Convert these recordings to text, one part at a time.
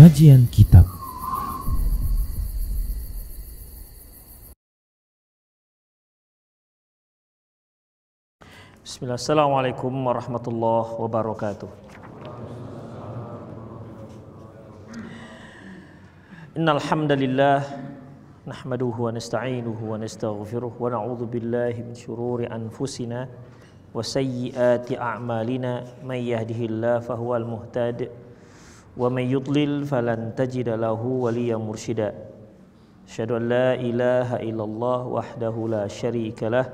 Kajian Kitab. Bismillah. Assalamualaikum warahmatullahi wabarakatuh. Innal hamdalillah nahmaduhu wa nasta'inuhu wa nastaghfiruh wa na'udzu billahi min shururi anfusina wa sayyiati a'malina may yahdihillahu fahuwal muhtadi wa may yudlil falan tajida lahu waliyyan mursyida. Asyhadu an la ilaha illallah wahdahu la syarika lah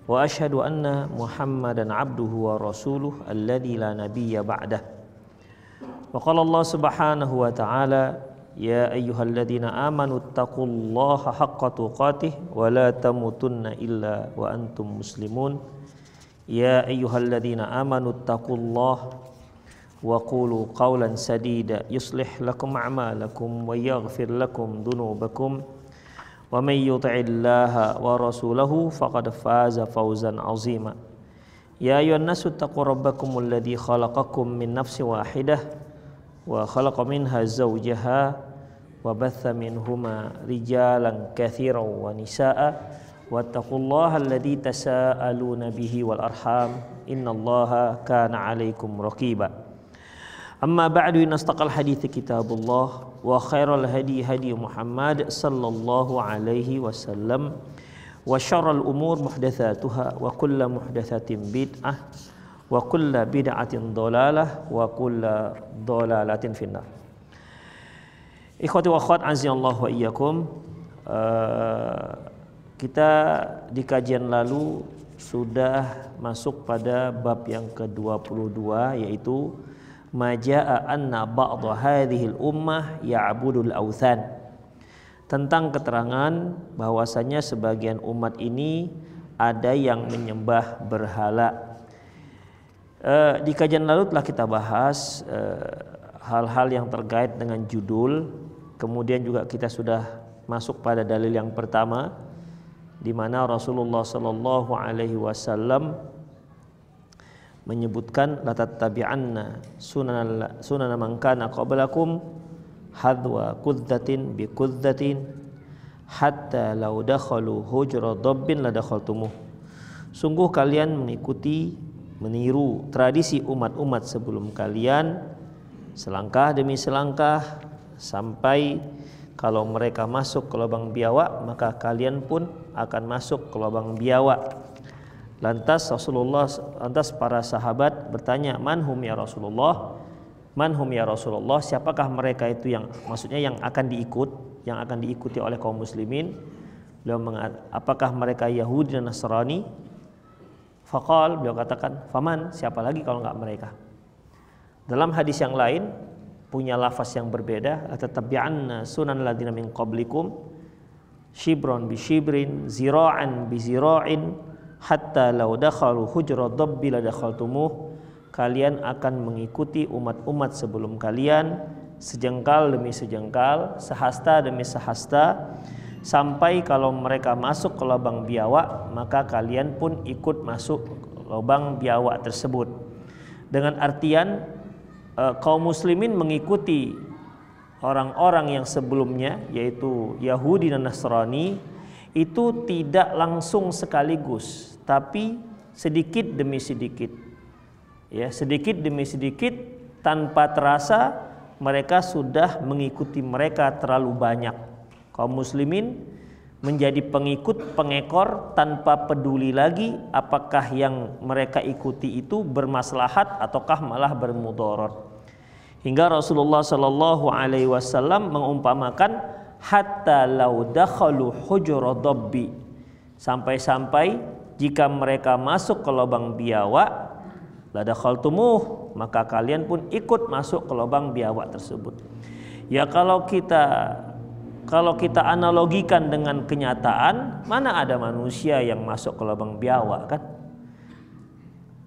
wa asyhadu anna Muhammadan abduhu wa rasuluh alladzi la nabiyya ba'dah. Wa qala Allah subhanahu wa ta'ala, ya ayyuhalladzina amanu taqullaha haqqa tuqatih wa la tamutunna illa wa antum muslimun. Ya ayyuhalladzina amanu taqullaha wa qulu qawlan sadida yuslih lakum a'malakum wa yaghfir lakum dhunubakum wa may yuti'illaha wa rasulahu faqad faza fawzan 'azima. Ya ayyuhan nasu taqu rabbakumul ladzi khalaqakum min nafsin wahidah wa khalaqa minha zawjaha wa batha minhuma rijalan katsiran wa nisaa'a wattaqullaha alladzi tasaaluna bihi wal arham innallaha kana 'alaikum raqiba. Amma ba'du, inastaqal hadithi kitabullah wa khairal hadi hadi Muhammad sallallahu alaihi wasallam wa syarrul umur muhdatsatuha wa kullu muhdatsatin bid'ah wa kullu bid'atin dhalalah wa kullu dhalalatin finnar. Ikhwati wa akhwat azallahu wa iyyakum. Kita di kajian lalu sudah masuk pada bab yang ke-22, yaitu Maja'a anna ba'dha hadhil ummah ya'budul awthan, tentang keterangan bahwasanya sebagian umat ini ada yang menyembah berhala. Di kajian lalu telah kita bahas hal-hal yang terkait dengan judul. Kemudian juga kita sudah masuk pada dalil yang pertama, di mana Rasulullah sallallahu alaihi wasallam menyebutkan la tattabi'anna sunana man kana qablakum hadwa qudzatin bi qudzatin hatta law dakhalu hujra dabbin la dakhaltumuh. Sungguh kalian meniru tradisi umat-umat sebelum kalian selangkah demi selangkah, sampai kalau mereka masuk ke lubang biawak maka kalian pun akan masuk ke lubang biawak. Lantas para sahabat bertanya, manhum ya Rasulullah, manhum ya Rasulullah, siapakah mereka itu yang maksudnya yang akan diikuti oleh kaum muslimin? Beliau mengatakan, apakah mereka Yahudi dan Nasrani? Faqal, beliau katakan, faman, siapa lagi kalau enggak mereka? Dalam hadis yang lain punya lafaz yang berbeda, tatabi'anna sunan ladina min qablikum shibron bi shibrin zira'an bi zira'in hatta law dakhalu hujra dabbi la dakhaltumuh. Kalian akan mengikuti umat-umat sebelum kalian sejengkal demi sejengkal, sehasta demi sehasta, sampai kalau mereka masuk ke lubang biawak maka kalian pun ikut masuk lubang biawak tersebut. Dengan artian kaum muslimin mengikuti orang-orang yang sebelumnya, yaitu Yahudi dan Nasrani, itu tidak langsung sekaligus, tapi sedikit demi sedikit, ya, sedikit demi sedikit, tanpa terasa mereka sudah mengikuti mereka terlalu banyak. Kaum muslimin menjadi pengikut pengekor tanpa peduli lagi apakah yang mereka ikuti itu bermaslahat ataukah malah bermudarat. Hingga Rasulullah sallallahu alaihi wasallam mengumpamakan hatta law dakhalu hujra dabbi, sampai-sampai jika mereka masuk ke lubang biawak la dakhaltumuh, maka kalian pun ikut masuk ke lubang biawak tersebut. Ya, kalau kita analogikan dengan kenyataan, mana ada manusia yang masuk ke lubang biawak, kan?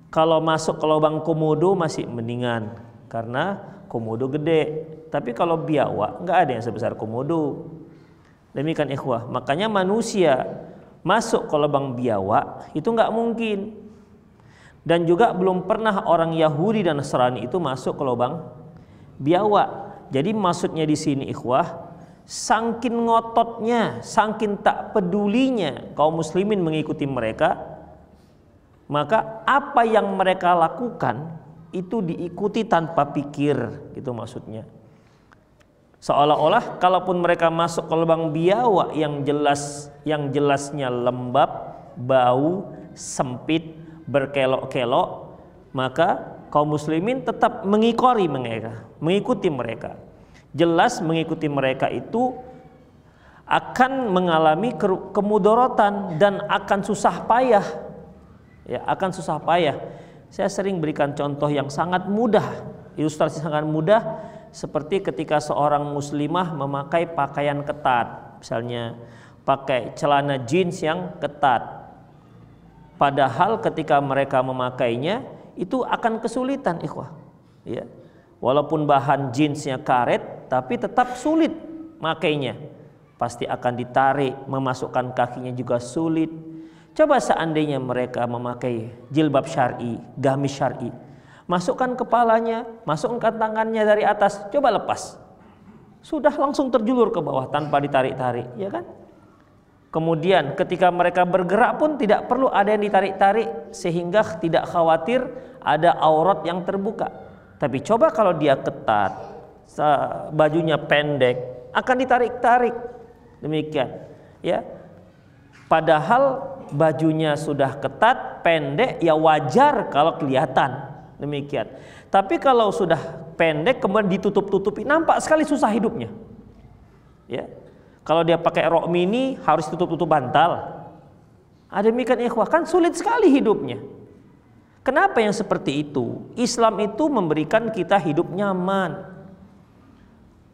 Kalau masuk ke lubang komodo masih mendingan karena komodo gede. Tapi kalau biawak nggak ada yang sebesar komodo. Demikian ikhwah. Makanya manusia masuk ke lubang biawak itu nggak mungkin. Dan juga belum pernah orang Yahudi dan Nasrani itu masuk ke lubang biawak. Jadi maksudnya di sini ikhwah, sangkin ngototnya, sangkin tak pedulinya kaum muslimin mengikuti mereka, maka apa yang mereka lakukan itu diikuti tanpa pikir, gitu maksudnya. Seolah-olah kalaupun mereka masuk ke lubang biawak yang jelasnya lembab, bau, sempit, berkelok-kelok, maka kaum muslimin tetap mengikuti mereka. Jelas mengikuti mereka itu akan mengalami kemudorotan dan akan susah payah. Ya, akan susah payah. Saya sering berikan contoh yang sangat mudah, ilustrasi sangat mudah, seperti ketika seorang muslimah memakai pakaian ketat, misalnya pakai celana jeans yang ketat. Padahal ketika mereka memakainya itu akan kesulitan, ikhwah. Ya. Walaupun bahan jeansnya karet, tapi tetap sulit makainya. Pasti akan ditarik, memasukkan kakinya juga sulit. Coba seandainya mereka memakai jilbab syar'i, gamis syar'i, masukkan kepalanya, masukkan tangannya dari atas, coba lepas, sudah langsung terjulur ke bawah tanpa ditarik-tarik, ya kan? Kemudian ketika mereka bergerak pun tidak perlu ada yang ditarik-tarik, sehingga tidak khawatir ada aurat yang terbuka. Tapi coba kalau dia ketat, bajunya pendek, akan ditarik-tarik. Demikian, ya. Padahal bajunya sudah ketat, pendek, ya wajar kalau kelihatan. Demikian. Tapi kalau sudah pendek kemudian ditutup-tutupi, nampak sekali susah hidupnya. Ya. Kalau dia pakai rok mini harus tutup-tutup bantal. Demikian ikhwah, kan sulit sekali hidupnya. Kenapa yang seperti itu? Islam itu memberikan kita hidup nyaman.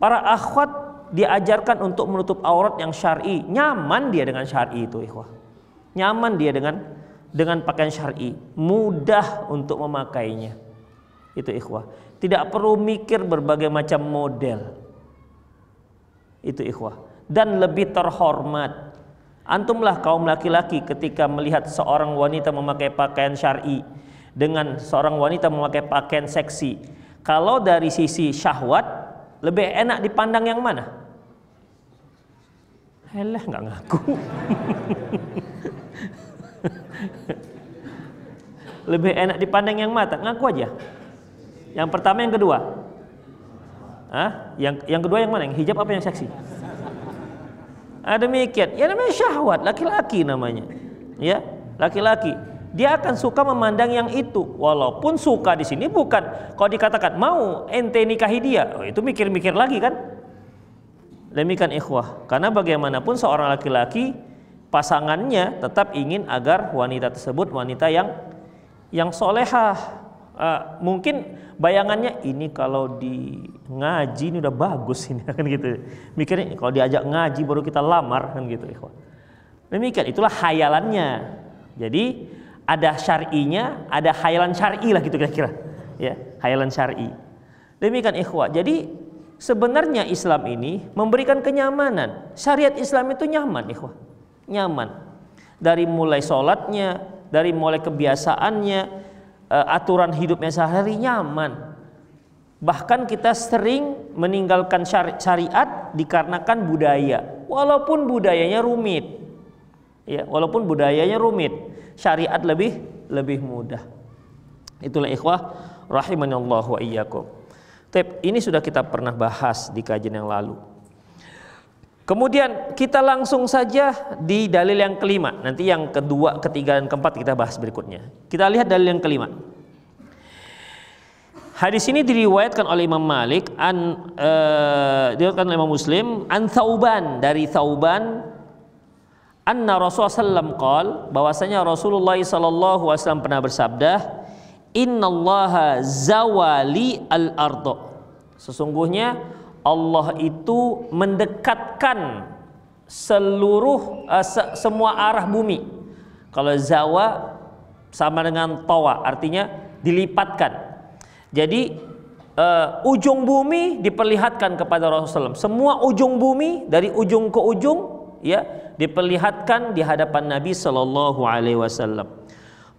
Para akhwat diajarkan untuk menutup aurat yang syar'i. Nyaman dia dengan syar'i itu, ikhwah. Nyaman dia dengan pakaian syar'i. Mudah untuk memakainya. Itu ikhwah. Tidak perlu mikir berbagai macam model. Itu ikhwah. Dan lebih terhormat. Antumlah kaum laki-laki ketika melihat seorang wanita memakai pakaian syar'i dengan seorang wanita memakai pakaian seksi, kalau dari sisi syahwat lebih enak dipandang yang mana? Helah, nggak ngaku. Lebih enak dipandang yang mata, ngaku aja. Yang pertama, yang kedua? Yang kedua yang mana? Yang hijab apa yang seksi? Demikian. Ya namanya syahwat, laki-laki namanya. Ya, laki-laki. Dia akan suka memandang yang itu. Walaupun suka di sini bukan kalau dikatakan mau ente nikahi dia, itu mikir-mikir lagi kan. Demikian ikhwah. Karena bagaimanapun seorang laki-laki pasangannya tetap ingin agar wanita tersebut wanita yang solehah. Mungkin bayangannya ini kalau di ngaji ini udah bagus ini kan gitu. Mikirnya kalau diajak ngaji baru kita lamar kan gitu ikhwah. Demikian, itulah khayalannya. Jadi ada syar'inya, ada khayalan syar'i lah gitu kira-kira. Ya, khayalan syar'i. Demikian ikhwah. Jadi sebenarnya Islam ini memberikan kenyamanan. Syariat Islam itu nyaman ikhwah. Nyaman. Dari mulai sholatnya, dari mulai kebiasaannya, aturan hidupnya sehari nyaman. Bahkan kita sering meninggalkan syariat dikarenakan budaya. Walaupun budayanya rumit. Ya, walaupun budayanya rumit, syariat lebih mudah. Itulah ikhwah rahimanallah wa iyyakum. Ini sudah kita pernah bahas di kajian yang lalu. Kemudian kita langsung saja di dalil yang kelima. Nanti yang kedua, ketiga, dan keempat kita bahas berikutnya. Kita lihat dalil yang kelima. Hadis ini diriwayatkan oleh Imam Malik, diriwayatkan oleh Imam Muslim, an Thauban, dari Thauban, anna Rasulullah sallallahu qol, bahwasanya Rasulullah sallallahu alaihi wasallam pernah bersabda, innallaha zawali al-ardo, sesungguhnya Allah itu mendekatkan seluruh semua arah bumi. Kalau zawa sama dengan tawa, artinya dilipatkan. Jadi ujung bumi diperlihatkan kepada Rasulullah. Semua ujung bumi dari ujung ke ujung ya diperlihatkan di hadapan Nabi sallallahu alaihi wasallam.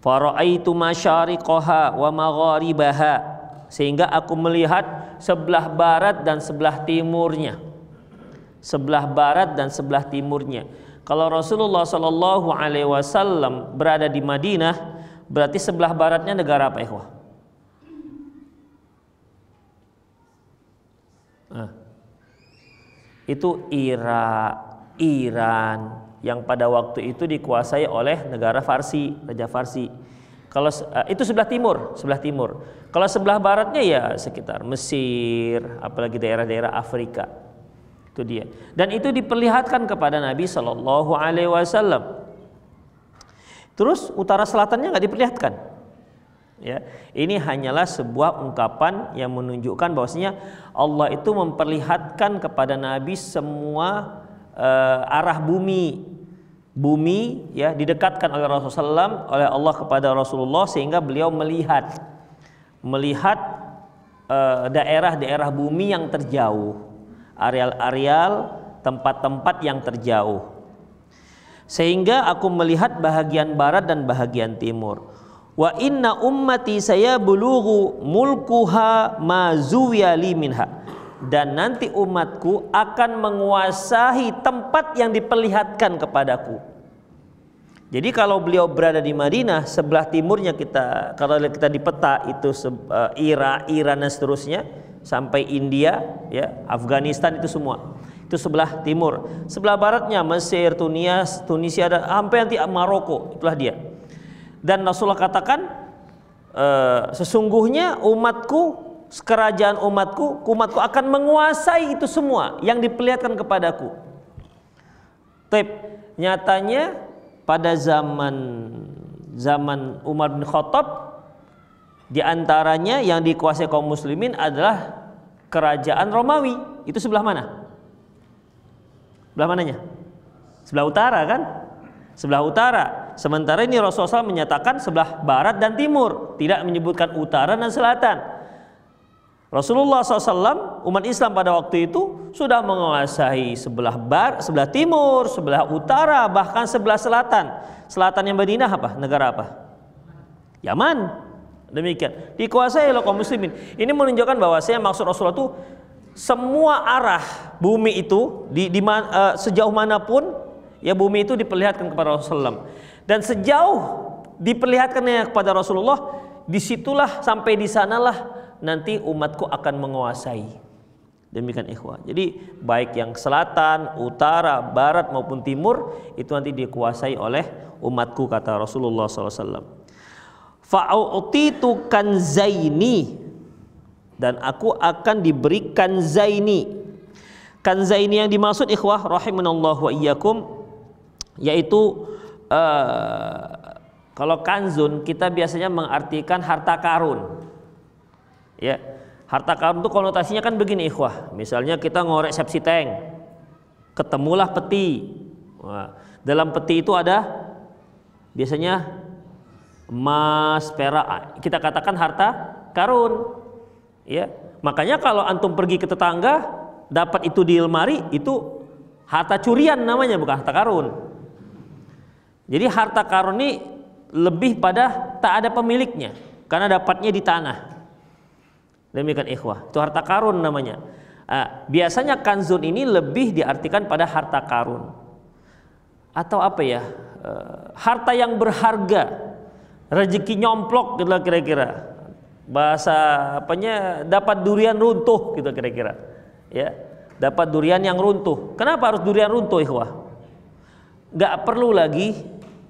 Fara'aitu masyariqaha wa magharibaha, sehingga aku melihat sebelah barat dan sebelah timurnya. Sebelah barat dan sebelah timurnya. Kalau Rasulullah Shallallahu Alaihi Wasallam berada di Madinah, berarti sebelah baratnya negara apa, ikhwah? Itu Iran yang pada waktu itu dikuasai oleh negara Farsi, Raja Farsi. Kalau itu sebelah timur. Kalau sebelah baratnya ya sekitar Mesir, apalagi daerah-daerah Afrika. Itu dia. Dan itu diperlihatkan kepada Nabi Shallallahu Alaihi Wasallam. Terus utara selatannya nggak diperlihatkan. Ya, ini hanyalah sebuah ungkapan yang menunjukkan bahwasanya Allah itu memperlihatkan kepada Nabi semua arah bumi ya didekatkan oleh Rasulullah SAW, oleh Allah kepada Rasulullah, sehingga beliau melihat daerah-daerah bumi yang terjauh, areal-areal tempat-tempat yang terjauh, sehingga aku melihat bahagian barat dan bahagian timur. Wa inna ummati saya bulughu mulkuha ma zuwiyali minha, dan nanti umatku akan menguasai tempat yang diperlihatkan kepadaku. Jadi kalau beliau berada di Madinah, sebelah timurnya kalau kita di peta itu Iran dan seterusnya sampai India, ya, Afghanistan, itu semua. Itu sebelah timur. Sebelah baratnya Mesir, Tunisia, dan sampai nanti Maroko, itulah dia. Dan Rasulullah katakan sesungguhnya umatku, kerajaan umatku akan menguasai itu semua yang diperlihatkan kepadaku. Nyatanya pada zaman Umar bin Khattab, diantaranya yang dikuasai kaum muslimin adalah kerajaan Romawi. Itu sebelah mana? Sebelah mananya? Sebelah utara kan? Sebelah utara. Sementara ini Rasulullah SAW menyatakan sebelah barat dan timur, tidak menyebutkan utara dan selatan. Rasulullah SAW, umat Islam pada waktu itu sudah menguasai sebelah barat, sebelah timur, sebelah utara, bahkan sebelah selatan. Selatannya Madinah apa? Negara apa? Yaman. Demikian. Dikuasai oleh kaum muslimin. Ini menunjukkan bahwasanya maksud Rasulullah itu semua arah bumi itu sejauh manapun ya bumi itu diperlihatkan kepada Rasulullah. Dan sejauh diperlihatkannya kepada Rasulullah, disitulah sampai di sanalah nanti umatku akan menguasai. Demikian ikhwah. Jadi baik yang selatan, utara, barat maupun timur itu nanti dikuasai oleh umatku, kata Rasulullah SAW. Fa'utitu kanzaini, dan aku akan diberikan zaini. Kanzaini yang dimaksud ikhwah rahimanallahu wa iyyakum, yaitu kalau kanzun kita biasanya mengartikan harta karun. Ya, harta karun itu konotasinya kan begini ikhwah. Misalnya kita ngorek sepsi tank, ketemulah peti. Wah, dalam peti itu ada biasanya emas, perak. Kita katakan harta karun. Ya, makanya kalau antum pergi ke tetangga dapat itu di lemari, itu harta curian namanya, bukan harta karun. Jadi harta karun ini lebih pada tak ada pemiliknya karena dapatnya di tanah. Demikian ikhwah, itu harta karun namanya. Biasanya kanzun ini lebih diartikan pada harta karun atau apa ya, harta yang berharga, rezeki nyomplok gitu kira-kira. Bahasa apanya, dapat durian runtuh gitu kira-kira. Ya, dapat durian yang runtuh. Kenapa harus durian runtuh ikhwah? Gak perlu lagi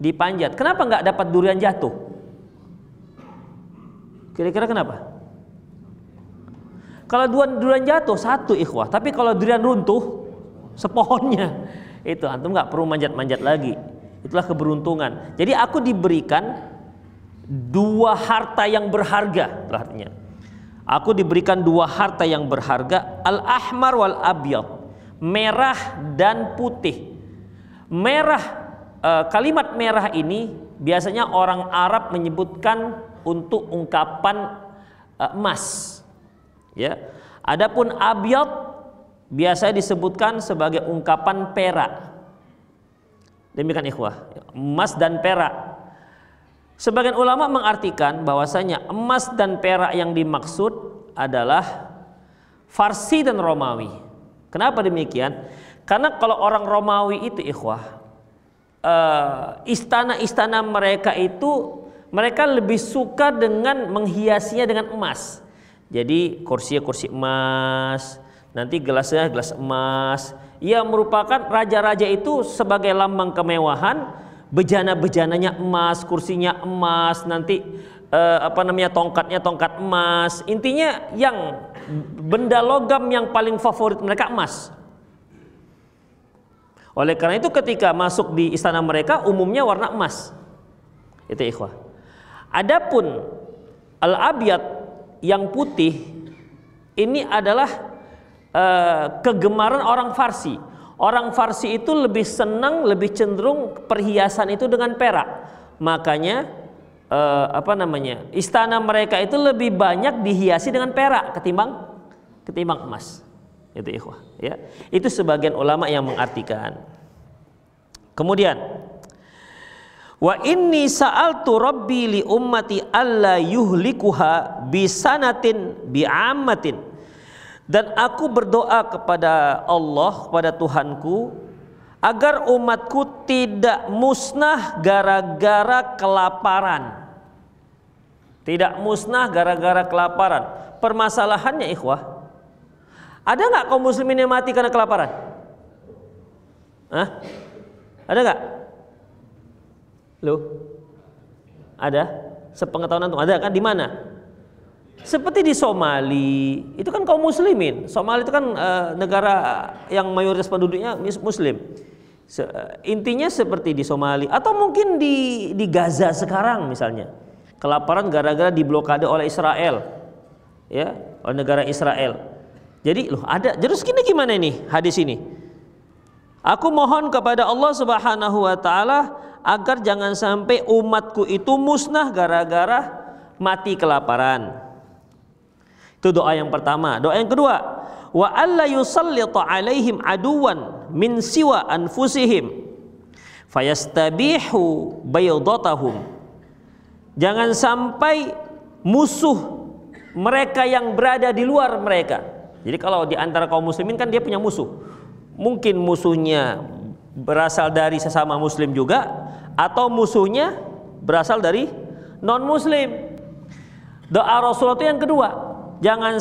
dipanjat. Kenapa nggak dapat durian jatuh? Kira-kira kenapa? Kalau durian jatuh satu ikhwah, tapi kalau durian runtuh sepohonnya, itu antum nggak perlu manjat-manjat lagi. Itulah keberuntungan. Jadi aku diberikan dua harta yang berharga, artinya. Aku diberikan dua harta yang berharga, al-ahmar wal abyad, merah dan putih. Merah, kalimat merah ini biasanya orang Arab menyebutkan untuk ungkapan emas. Ya. Adapun abyad biasanya disebutkan sebagai ungkapan perak. Demikian ikhwah, emas dan perak. Sebagian ulama mengartikan bahwasanya emas dan perak yang dimaksud adalah Farsi dan Romawi. Kenapa demikian? Karena kalau orang Romawi itu ikhwah, istana-istana mereka itu mereka lebih suka dengan menghiasinya dengan emas. Jadi kursinya kursi emas, nanti gelasnya gelas emas. Ia merupakan raja-raja itu sebagai lambang kemewahan, bejana-bejananya emas, kursinya emas, nanti tongkatnya tongkat emas. Intinya yang benda logam yang paling favorit mereka emas. Oleh karena itu ketika masuk di istana mereka umumnya warna emas. Itu ikhwah. Adapun al-abyad yang putih ini adalah kegemaran orang Farsi. Orang Farsi itu lebih senang, lebih cenderung perhiasan itu dengan perak. Makanya istana mereka itu lebih banyak dihiasi dengan perak ketimbang emas. Itu ikhwah, ya. Itu sebagian ulama yang mengartikan. Kemudian wa inni sa'altu rabbi li ummati alla yuhlikuha bisanatin bi'ammatin, dan aku berdoa kepada Allah, kepada Tuhanku, agar umatku tidak musnah gara-gara kelaparan. Tidak musnah gara-gara kelaparan. Permasalahannya ikhwah, ada nggak kaum muslimin yang mati karena kelaparan? Hah? Ada nggak? Loh? Ada? Sepengetahuan antum ada kan? Di mana? Seperti di Somali, itu kan kaum muslimin. Somali itu kan negara yang mayoritas penduduknya muslim. Intinya seperti di Somali atau mungkin di Gaza sekarang misalnya. Kelaparan gara-gara diblokade oleh Israel. Ya, oleh negara Israel. Jadi loh ada. Terus gimana ini hadis ini? Aku mohon kepada Allah Subhanahu wa taala agar jangan sampai umatku itu musnah gara-gara mati kelaparan. Itu doa yang pertama. Doa yang kedua, wa alla yusallita alaihim aduwan min siwa anfusihim fayastabihu baydatahum. Jangan sampai musuh mereka yang berada di luar mereka. Jadi kalau di antara kaum muslimin kan dia punya musuh. Mungkin musuhnya berasal dari sesama muslim juga, atau musuhnya berasal dari non muslim. Doa Rasulullah itu yang kedua, jangan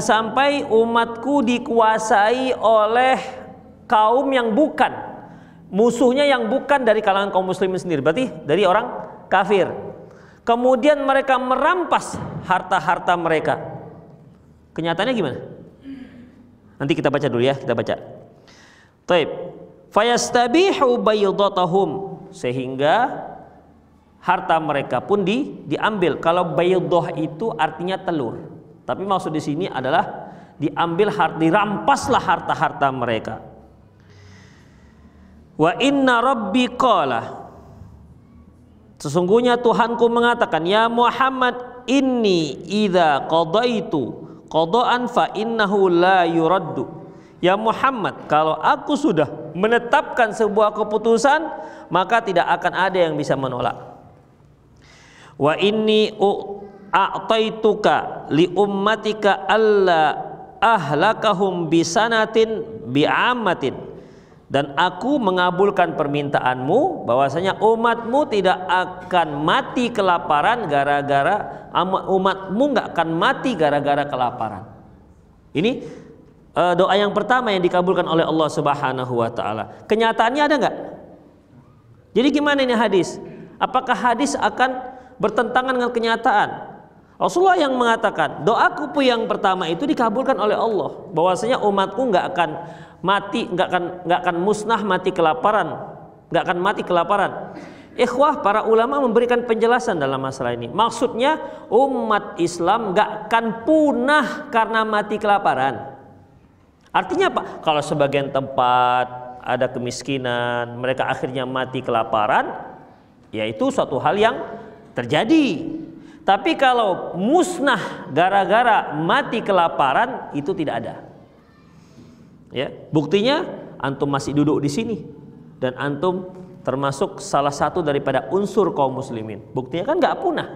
sampai umatku dikuasai oleh kaum yang bukan, musuhnya yang bukan dari kalangan kaum muslimin sendiri, berarti dari orang kafir. Kemudian mereka merampas harta-harta mereka. Kenyataannya gimana? Nanti kita baca dulu ya, kita baca. Taib. Fayastabihu baydatahum, sehingga harta mereka pun diambil. Kalau baydah itu artinya telur, tapi maksud di sini adalah diambil, dirampaslah harta-harta mereka. Wa inna rabbi qala, sesungguhnya Tuhanku mengatakan, ya Muhammad, inni idza qadaitu qadaan fa innahu la yuraddu. Ya Muhammad, kalau aku sudah menetapkan sebuah keputusan, maka tidak akan ada yang bisa menolak. Wa inni a'taituka li ummatika alla ahlakahum bisanatin bi'ammatin, dan aku mengabulkan permintaanmu bahwasanya umatmu tidak akan mati kelaparan gara-gara, umatmu nggak akan mati gara-gara kelaparan. Ini doa yang pertama yang dikabulkan oleh Allah Subhanahu wa taala. Kenyataannya ada nggak? Jadi gimana ini hadis? Apakah hadis akan bertentangan dengan kenyataan? Rasulullah yang mengatakan, doaku pun yang pertama itu dikabulkan oleh Allah, bahwasanya umatku nggak akan mati, nggak akan musnah mati kelaparan, nggak akan mati kelaparan. Ikhwah, para ulama memberikan penjelasan dalam masalah ini. Maksudnya umat Islam nggak akan punah karena mati kelaparan. Artinya apa? Kalau sebagian tempat ada kemiskinan, mereka akhirnya mati kelaparan, ya itu suatu hal yang terjadi. Tapi kalau musnah gara-gara mati kelaparan, itu tidak ada. Ya, buktinya antum masih duduk di sini dan antum termasuk salah satu daripada unsur kaum muslimin. Buktinya kan nggak punah.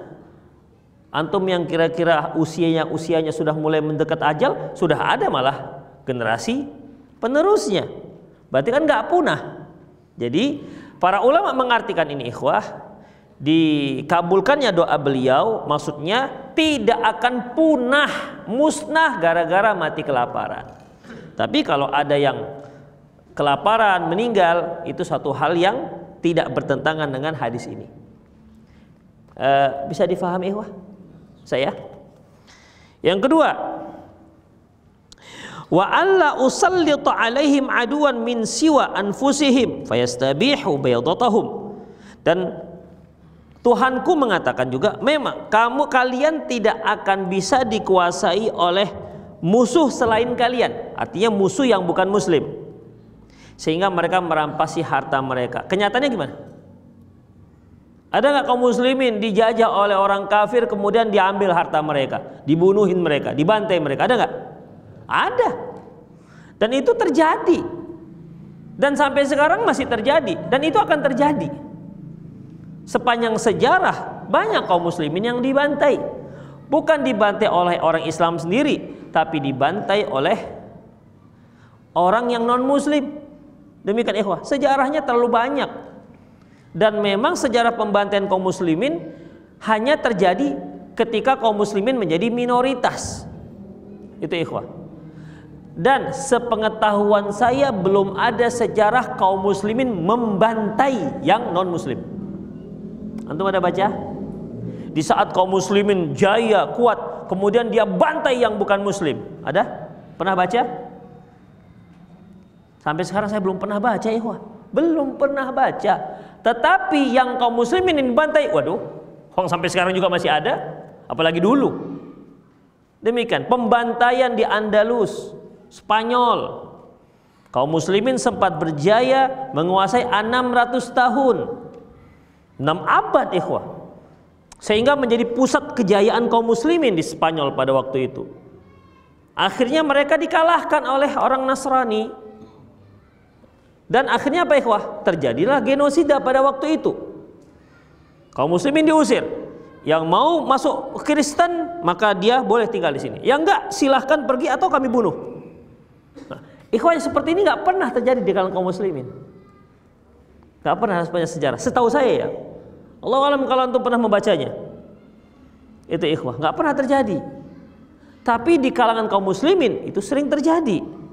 Antum yang kira-kira usianya sudah mulai mendekat ajal, sudah ada malah generasi penerusnya. Berarti kan nggak punah. Jadi para ulama mengartikan ini ikhwah, dikabulkannya doa beliau maksudnya tidak akan punah, musnah gara-gara mati kelaparan. Tapi kalau ada yang kelaparan meninggal, itu satu hal yang tidak bertentangan dengan hadis ini. Bisa difahami ikhwah saya? Yang kedua, wa alla usallita alaihim aduan min siwa anfusihim fayastabihu baydatahum. Dan Tuhanku mengatakan juga, memang kalian tidak akan bisa dikuasai oleh musuh selain kalian, artinya musuh yang bukan muslim, sehingga mereka merampasi harta mereka. Kenyataannya gimana? Ada nggak kaum muslimin dijajah oleh orang kafir kemudian diambil harta mereka, dibunuhin mereka, dibantai mereka? Ada nggak? Ada. Dan itu terjadi. Dan sampai sekarang masih terjadi. Dan itu akan terjadi. Sepanjang sejarah banyak kaum muslimin yang dibantai. Bukan dibantai oleh orang Islam sendiri, tapi dibantai oleh orang yang non muslim. Demikian ikhwah, sejarahnya terlalu banyak. Dan memang sejarah pembantaian kaum muslimin hanya terjadi ketika kaum muslimin menjadi minoritas. Itu ikhwah. Dan sepengetahuan saya belum ada sejarah kaum muslimin membantai yang non muslim. Antum ada baca? Di saat kaum muslimin jaya, kuat, kemudian dia bantai yang bukan muslim. Ada? Pernah baca? Sampai sekarang saya belum pernah baca ikhwah. Belum pernah baca. Tetapi yang kaum muslimin ini bantai, waduh, sampai sekarang juga masih ada, apalagi dulu. Demikian pembantaian di Andalus, Spanyol. Kaum muslimin sempat berjaya menguasai 600 tahun. 6 abad ikhwah. Sehingga menjadi pusat kejayaan kaum muslimin di Spanyol pada waktu itu. Akhirnya mereka dikalahkan oleh orang Nasrani. Dan akhirnya apa ikhwah? Terjadilah genosida pada waktu itu. Kaum muslimin diusir. Yang mau masuk Kristen maka dia boleh tinggal di sini. Yang enggak silahkan pergi atau kami bunuh. Nah, ikhwah yang seperti ini enggak pernah terjadi di kalangan kaum muslimin. Enggak pernah sepanjang sejarah. Setahu saya ya. Allah alam kalau antum pernah membacanya. Itu ikhwah, enggak pernah terjadi. Tapi di kalangan kaum muslimin itu sering terjadi.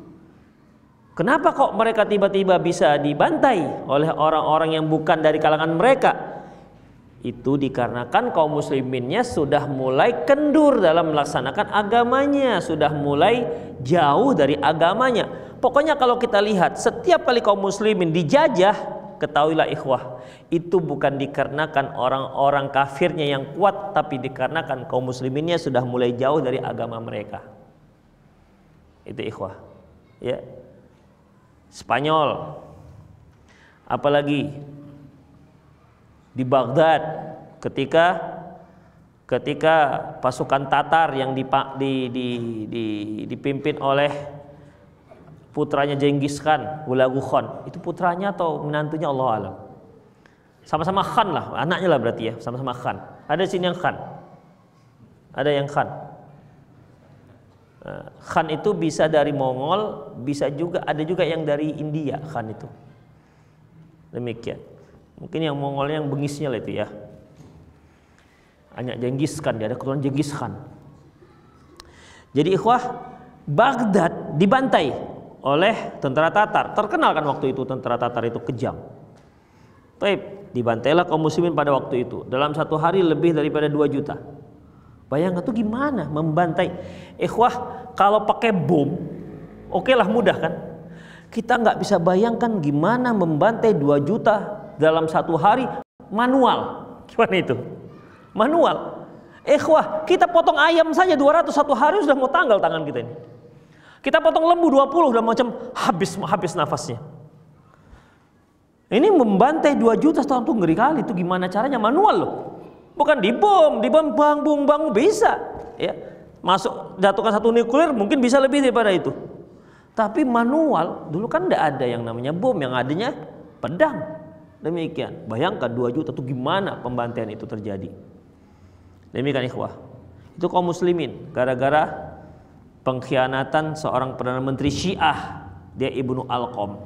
Kenapa kok mereka tiba-tiba bisa dibantai oleh orang-orang yang bukan dari kalangan mereka? Itu dikarenakan kaum musliminnya sudah mulai kendur dalam melaksanakan agamanya, sudah mulai jauh dari agamanya. Pokoknya kalau kita lihat setiap kali kaum muslimin dijajah, ketahuilah ikhwah, itu bukan dikarenakan orang-orang kafirnya yang kuat, tapi dikarenakan kaum musliminnya sudah mulai jauh dari agama mereka. Itu ikhwah. Ya. Spanyol, apalagi di Baghdad ketika pasukan Tatar yang dipimpin oleh putranya Genghis Khan, Hulagu Khan, itu putranya atau menantunya Allah alam. Sama-sama Khan lah, anaknya lah berarti ya, sama-sama Khan. Ada sini yang Khan, ada yang Khan. Khan itu bisa dari Mongol, bisa juga ada juga yang dari India Khan itu. Demikian. Mungkin yang Mongolnya yang bengisnya lah itu ya. Hanya Genghis Khan, dia ada keturunan Genghis Khan. Jadi ikhwah, Baghdad dibantai oleh tentara Tatar. Terkenal kan waktu itu tentara Tatar itu kejam. Baik, dibantailah kaum muslimin pada waktu itu. Dalam satu hari lebih daripada 2 juta. Bayangkan tuh gimana membantai. Ikhwah, kalau pakai bom, oke lah mudah kan. Kita nggak bisa bayangkan gimana membantai 2 juta dalam satu hari manual. Gimana itu? Manual. Ikhwah, kita potong ayam saja 200 satu hari sudah mau tanggal tangan kita ini. Kita potong lembu 20 udah macam habis nafasnya. Ini membantai 2 juta tahun tuh ngeri kali. Itu gimana caranya? Manual loh. Bukan dibom bang bisa ya. Masuk jatuhkan satu nuklir mungkin bisa lebih daripada itu. Tapi manual, dulu kan tidak ada yang namanya bom, yang adanya pedang. Demikian. Bayangkan 2 juta itu gimana pembantaian itu terjadi. Demikian ikhwah. Itu kaum muslimin gara-gara pengkhianatan seorang perdana menteri Syiah, dia Ibnu Alqam.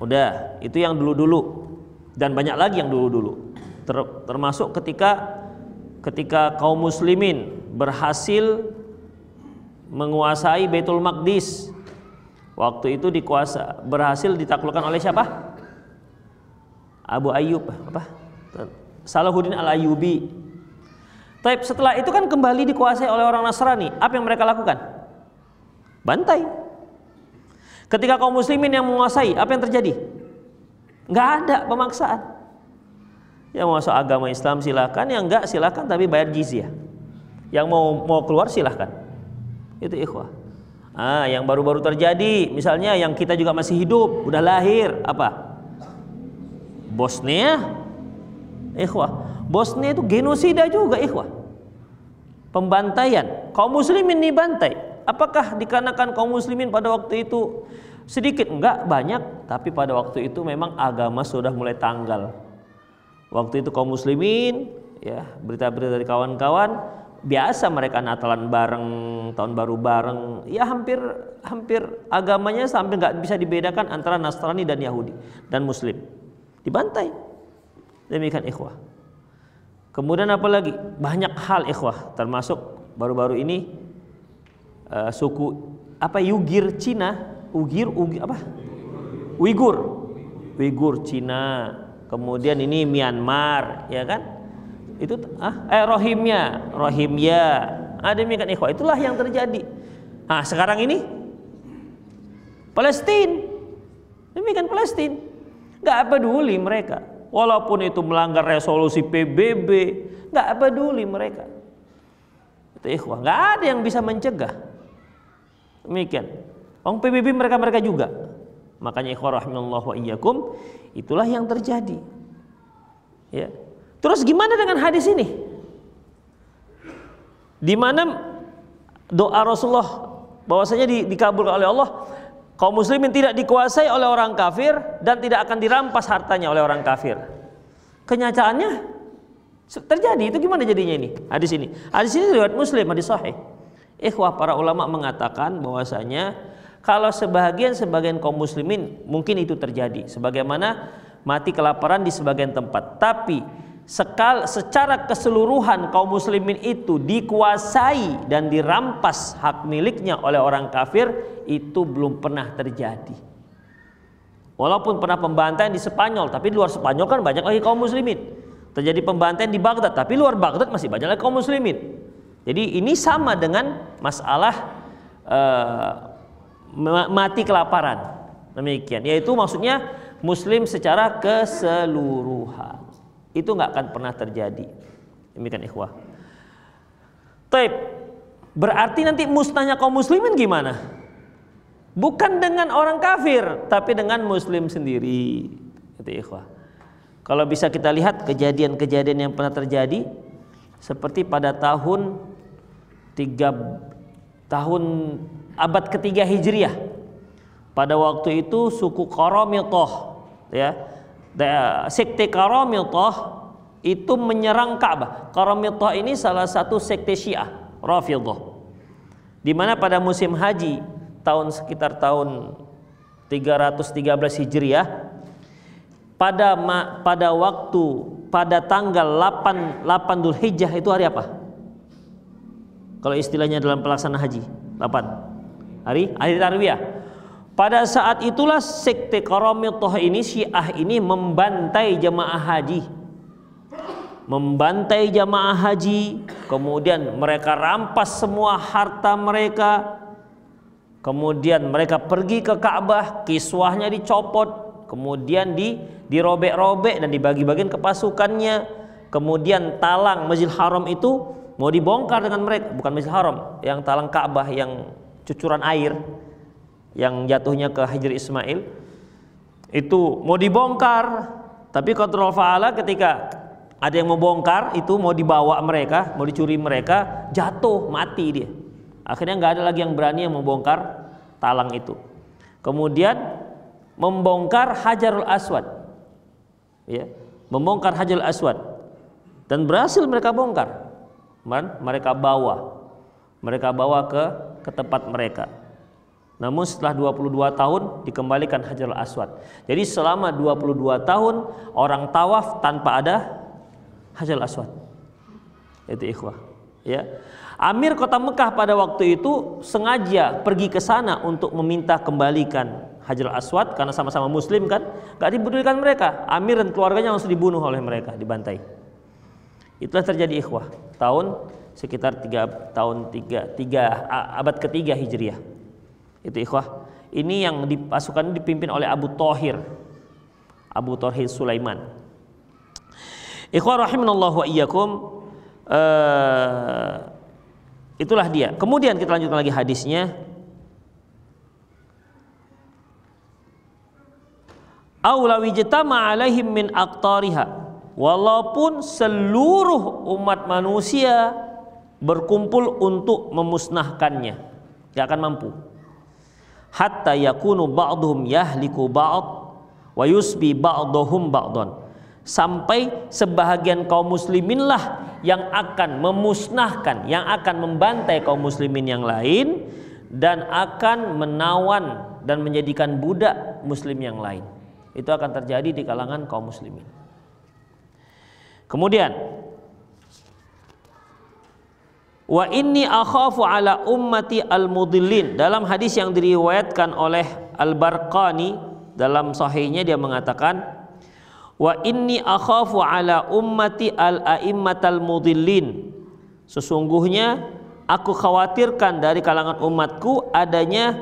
Udah, itu yang dulu-dulu, dan banyak lagi yang dulu-dulu. Termasuk ketika kaum muslimin berhasil menguasai Baitul Maqdis. Waktu itu berhasil ditaklukkan oleh siapa? Abu Ayyub Salahuddin Al-Ayyubi. Tapi setelah itu kan kembali dikuasai oleh orang Nasrani. Apa yang mereka lakukan? Bantai. Ketika kaum muslimin yang menguasai, apa yang terjadi? Nggak ada pemaksaan. Yang mau masuk agama Islam silahkan, yang enggak silahkan tapi bayar jizyah. Yang mau keluar silahkan. Itu ikhwah. Yang baru-baru terjadi, misalnya yang kita juga masih hidup, udah lahir, apa? Bosnia, ikhwah. Bosnia itu genosida juga, ikhwah. Pembantaian, kaum muslimin dibantai. Apakah dikarenakan kaum muslimin pada waktu itu sedikit? Enggak, banyak. Tapi pada waktu itu memang agama sudah mulai tanggal. Waktu itu kaum muslimin, ya, berita-berita dari kawan-kawan, biasa mereka Natalan bareng, tahun baru bareng, ya hampir agamanya sampai nggak bisa dibedakan antara Nasrani dan Yahudi dan Muslim. Dibantai. Demikian ikhwah. Kemudian apa lagi? Banyak hal ikhwah, termasuk baru-baru ini suku Uyghur Cina, Uyghur Cina. Kemudian ini Myanmar, ya kan? Itu Rohingya. Demikian ikhwah, itulah yang terjadi. Sekarang ini Palestina. Demikian Palestina. Enggak peduli mereka. Walaupun itu melanggar resolusi PBB, enggak peduli mereka. Itu ikhwah, enggak ada yang bisa mencegah. Demikian. PBB mereka juga. Makanya ikhwah rahimallahu wa iyyakum, itulah yang terjadi. Ya. Terus gimana dengan hadis ini? Di mana doa Rasulullah bahwasanya dikabulkan oleh Allah, kaum muslimin tidak dikuasai oleh orang kafir dan tidak akan dirampas hartanya oleh orang kafir. Kenyataannya terjadi. Itu gimana jadinya ini? Hadis ini riwayat Muslim, hadis sahih. Ikhwah, para ulama mengatakan bahwasanya kalau sebagian kaum muslimin mungkin itu terjadi, sebagaimana mati kelaparan di sebagian tempat. Tapi secara keseluruhan kaum muslimin itu dikuasai dan dirampas hak miliknya oleh orang kafir, itu belum pernah terjadi. Walaupun pernah pembantaian di Spanyol, tapi di luar Spanyol kan banyak lagi kaum muslimin. Terjadi pembantaian di Baghdad, tapi luar Baghdad masih banyak lagi kaum muslimin. Jadi ini sama dengan masalah mati kelaparan. Demikian, yaitu maksudnya muslim secara keseluruhan. Itu nggak akan pernah terjadi. Demikian ikhwah. Taib. Berarti nanti musnahnya kaum muslimin gimana? Bukan dengan orang kafir, tapi dengan muslim sendiri. Itu ikhwah. Kalau bisa kita lihat kejadian-kejadian yang pernah terjadi, seperti pada tahun abad ketiga Hijriah. Pada waktu itu suku Qaramithah, ya, sekte Qaramithah itu menyerang Ka'bah. Qaramithah ini salah satu sekte Syiah Rafidhah, di mana pada musim haji sekitar tahun 313 Hijriah, pada tanggal 8 Dzulhijjah itu hari apa? Kalau istilahnya dalam pelaksanaan haji, 8 hari tarwiyah. Pada saat itulah sekte Qaramithah ini, Syiah ini membantai jemaah haji, kemudian mereka rampas semua harta mereka, kemudian mereka pergi ke Ka'bah, kiswahnya dicopot, kemudian dirobek-robek dan dibagi-bagiin ke pasukannya, kemudian talang Masjidil Haram itu mau dibongkar dengan mereka, bukan Masjidil Haram, yang talang Ka'bah yang cucuran air yang jatuhnya ke Hijri Ismail itu mau dibongkar, tapi kontrol fa'ala ketika ada yang mau bongkar itu, mau dibawa mereka, mau dicuri mereka, jatuh mati dia. Akhirnya nggak ada lagi yang berani yang membongkar talang itu. Kemudian membongkar Hajarul Aswad, ya, membongkar Hajarul Aswad, dan berhasil mereka bongkar. mereka bawa ke tempat mereka. Namun setelah 22 tahun dikembalikan Hajarul Aswad. Jadi selama 22 tahun orang tawaf tanpa ada Hajarul Aswad. Itu ikhwah, ya. Amir kota Mekah pada waktu itu sengaja pergi ke sana untuk meminta kembalikan Hajarul Aswad karena sama-sama muslim kan, gak dipedulikan mereka. Amir dan keluarganya langsung dibunuh oleh mereka, dibantai. Itulah terjadi ikhwah tahun sekitar 3 abad ketiga Hijriah. Itu ikhwah. Ini yang pasukan dipimpin oleh Abu Thahir Sulaiman. Ikhwah rahimanallahu wa iyyakum. Itulah dia. Kemudian kita lanjutkan lagi hadisnya. Aulawi jtama alaihim min aqtariha, walaupun seluruh umat manusia berkumpul untuk memusnahkannya, gak akan mampu. Hatta yakunu ba'duhum yahliku ba'd wa yusbi ba'duhum ba'dan, sampai sebahagian kaum muslimin lah yang akan memusnahkan, yang akan membantai kaum muslimin yang lain dan akan menawan dan menjadikan budak muslim yang lain. Itu akan terjadi di kalangan kaum muslimin. Kemudian wa inni akhafu ala ummati al-mudillin, dalam hadis yang diriwayatkan oleh Al-Barqani dalam sahihnya dia mengatakan wa inni akhafu ala ummati al-a'immatal mudillin, sesungguhnya aku khawatirkan dari kalangan umatku adanya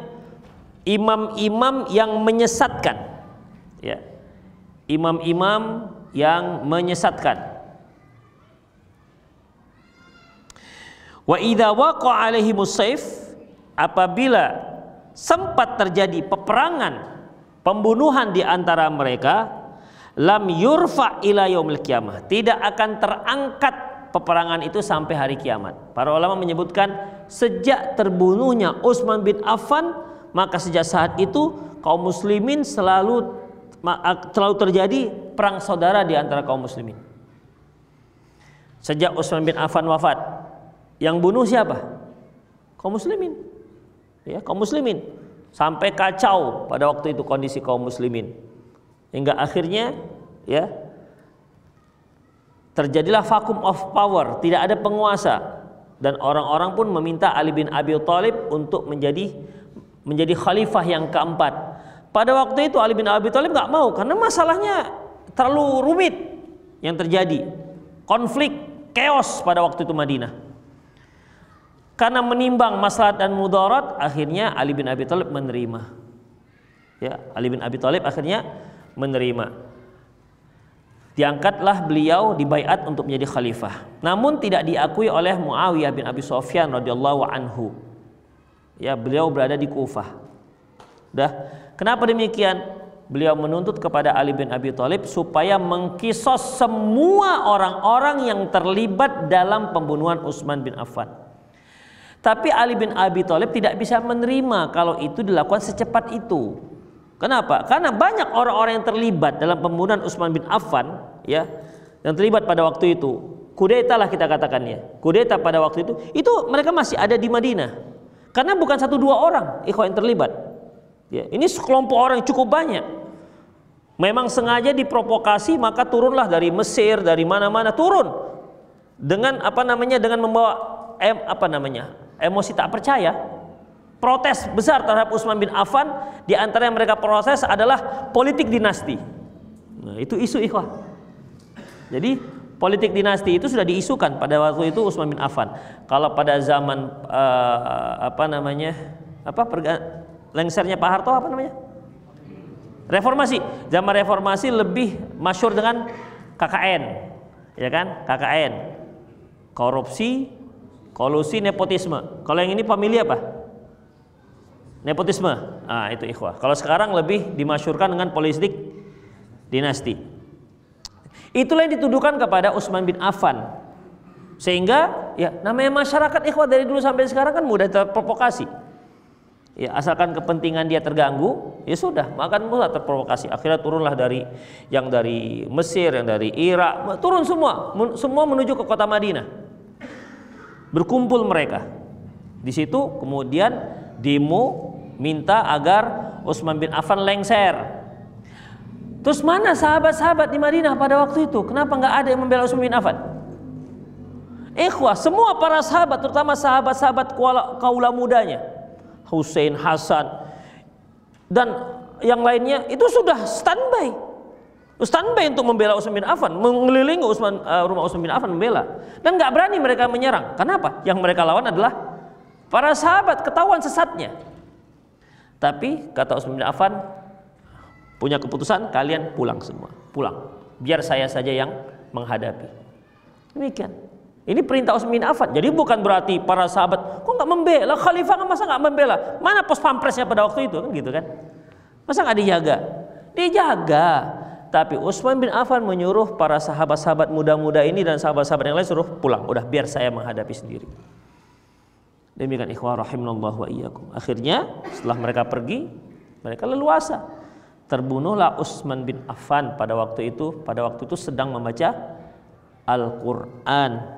imam-imam yang menyesatkan, ya, imam-imam yang menyesatkan. Wa idza waqa'a alaihimus saif, apabila sempat terjadi peperangan, pembunuhan di antara mereka, lam yurfa ila yaumil qiyamah, tidak akan terangkat peperangan itu sampai hari kiamat. Para ulama menyebutkan sejak terbunuhnya Utsman bin Affan, maka sejak saat itu kaum muslimin selalu terjadi perang saudara di antara kaum muslimin. Sejak Utsman bin Affan wafat, yang bunuh siapa? Kaum muslimin. Ya, kaum muslimin. Sampai kacau pada waktu itu kondisi kaum muslimin. Hingga akhirnya, ya, terjadilah vacuum of power, tidak ada penguasa, dan orang-orang pun meminta Ali bin Abi Thalib untuk menjadi khalifah yang keempat. Pada waktu itu Ali bin Abi Thalib nggak mau karena masalahnya terlalu rumit yang terjadi, konflik, chaos pada waktu itu Madinah. Karena menimbang maslahat dan mudarat, akhirnya Ali bin Abi Thalib menerima. Ya, Ali bin Abi Thalib akhirnya menerima. Diangkatlah beliau, dibaiat untuk menjadi khalifah. Namun tidak diakui oleh Muawiyah bin Abi Sufyan radhiyallahu anhu. Ya, beliau berada di Kufah. Kenapa demikian? Beliau menuntut kepada Ali bin Abi Thalib supaya mengkisos semua orang-orang yang terlibat dalam pembunuhan Utsman bin Affan. Tapi Ali bin Abi Thalib tidak bisa menerima kalau itu dilakukan secepat itu. Kenapa? Karena banyak orang-orang yang terlibat dalam pembunuhan Utsman bin Affan, ya, yang terlibat pada waktu itu. Kudeta lah kita katakan, ya. Kudeta pada waktu itu mereka masih ada di Madinah. Karena bukan 1-2 orang ikhwan yang terlibat. Ya, ini sekelompok orang yang cukup banyak. Memang sengaja diprovokasi, maka turunlah dari Mesir, dari mana-mana turun. Dengan dengan membawa emosi tak percaya, protes besar terhadap Utsman bin Affan. Di antara yang mereka proses adalah politik dinasti. Nah, itu isu ikhwah. Jadi politik dinasti itu sudah diisukan pada waktu itu Utsman bin Affan. Kalau pada zaman lengsernya Pak Harto reformasi, zaman reformasi lebih masyhur dengan KKN, ya kan? KKN, korupsi, kolusi, nepotisme. Kalau yang ini pemilih apa? Nepotisme. Nah, itu ikhwah. Kalau sekarang lebih dimasyhurkan dengan politik dinasti. Itulah yang dituduhkan kepada Utsman bin Affan. Sehingga ya namanya masyarakat ikhwah dari dulu sampai sekarang kan mudah terprovokasi. Ya, asalkan kepentingan dia terganggu, ya sudah, makan mudah terprovokasi. Akhirnya turunlah dari Mesir, yang dari Irak, turun semua menuju ke kota Madinah. Berkumpul mereka. Di situ kemudian demo minta agar Utsman bin Affan lengser. Terus mana sahabat-sahabat di Madinah pada waktu itu? Kenapa nggak ada yang membela Utsman bin Affan? Ikhwah, semua para sahabat, terutama sahabat-sahabat kaula mudanya, Husain, Hasan, dan yang lainnya itu sudah standby untuk membela Utsman bin Affan, mengelilingi rumah Utsman bin Affan membela, dan nggak berani mereka menyerang. Kenapa? Yang mereka lawan adalah para sahabat, ketahuan sesatnya. Tapi kata Utsman bin Affan, punya keputusan, kalian pulang semua, pulang, biar saya saja yang menghadapi. Demikian. Ini perintah Utsman bin Affan. Jadi bukan berarti para sahabat kok nggak membela, khalifah masa nggak membela? Mana pos pampresnya pada waktu itu, kan gitu kan? Masa nggak dijaga? Dijaga. Tapi Utsman bin Affan menyuruh para sahabat-sahabat muda-muda ini dan sahabat-sahabat yang lain suruh pulang. Udah, biar saya menghadapi sendiri. Demikian ikhwah rahimanallahu wa iyyakum. Akhirnya setelah mereka pergi, mereka leluasa. Terbunuhlah Utsman bin Affan pada waktu itu sedang membaca Al-Qur'an.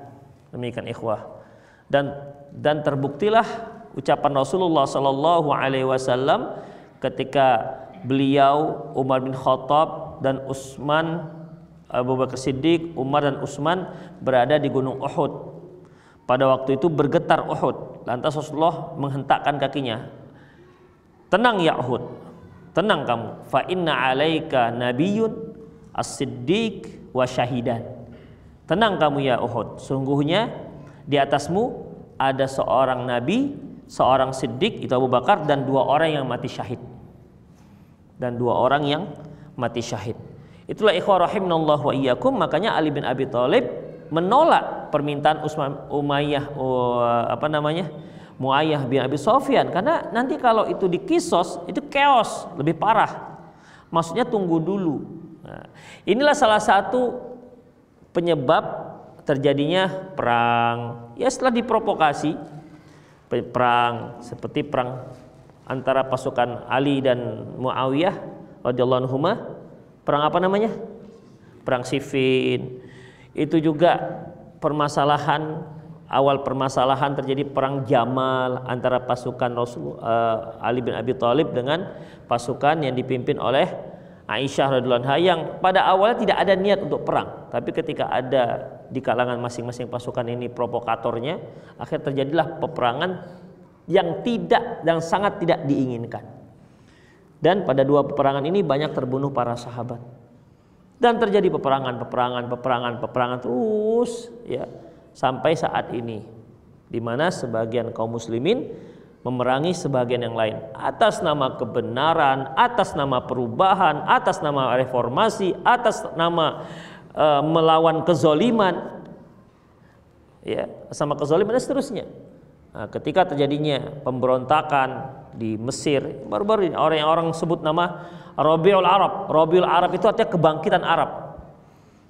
Demikian ikhwah. Dan terbuktilah ucapan Rasulullah sallallahu alaihi wasallam ketika beliau, Umar bin Khattab dan Utsman, Abu Bakar Siddiq, Umar dan Utsman berada di Gunung Uhud. Pada waktu itu bergetar Uhud. Lantas Rasulullah menghentakkan kakinya. Tenang ya Uhud, tenang kamu. Fa inna alaika nabiyyun as-siddiq wa syahidan. Tenang kamu ya Uhud, sungguhnya di atasmu ada seorang nabi, seorang siddiq itu Abu Bakar, dan 2 orang yang mati syahid. Itulah ikhwah rahimanallahu wa iyyakum. Makanya Ali bin Abi Thalib menolak permintaan Muayyah bin Abi Sufyan, karena nanti kalau itu dikisos itu chaos, lebih parah. Maksudnya tunggu dulu. Nah, inilah salah satu penyebab terjadinya perang. Ya, setelah diprovokasi perang seperti perang antara pasukan Ali dan Muawiyah radhiyallahu anhuma, perang apa namanya? Perang Siffin. Itu juga awal permasalahan terjadi perang Jamal antara pasukan Ali bin Abi Thalib dengan pasukan yang dipimpin oleh Aisyah radhiyallahu anha, yang pada awalnya tidak ada niat untuk perang, tapi ketika ada di kalangan masing-masing pasukan ini provokatornya, akhirnya terjadilah peperangan yang sangat tidak diinginkan. Dan pada 2 peperangan ini banyak terbunuh para sahabat. Dan terjadi peperangan terus ya sampai saat ini, di mana sebagian kaum muslimin memerangi sebagian yang lain atas nama kebenaran, atas nama perubahan, atas nama reformasi, atas nama melawan kezoliman, ya, sama kezoliman dan seterusnya. Nah, ketika terjadinya pemberontakan di Mesir baru-baru ini, orang sebut nama Rabiul Arab. Rabiul Arab itu artinya kebangkitan Arab.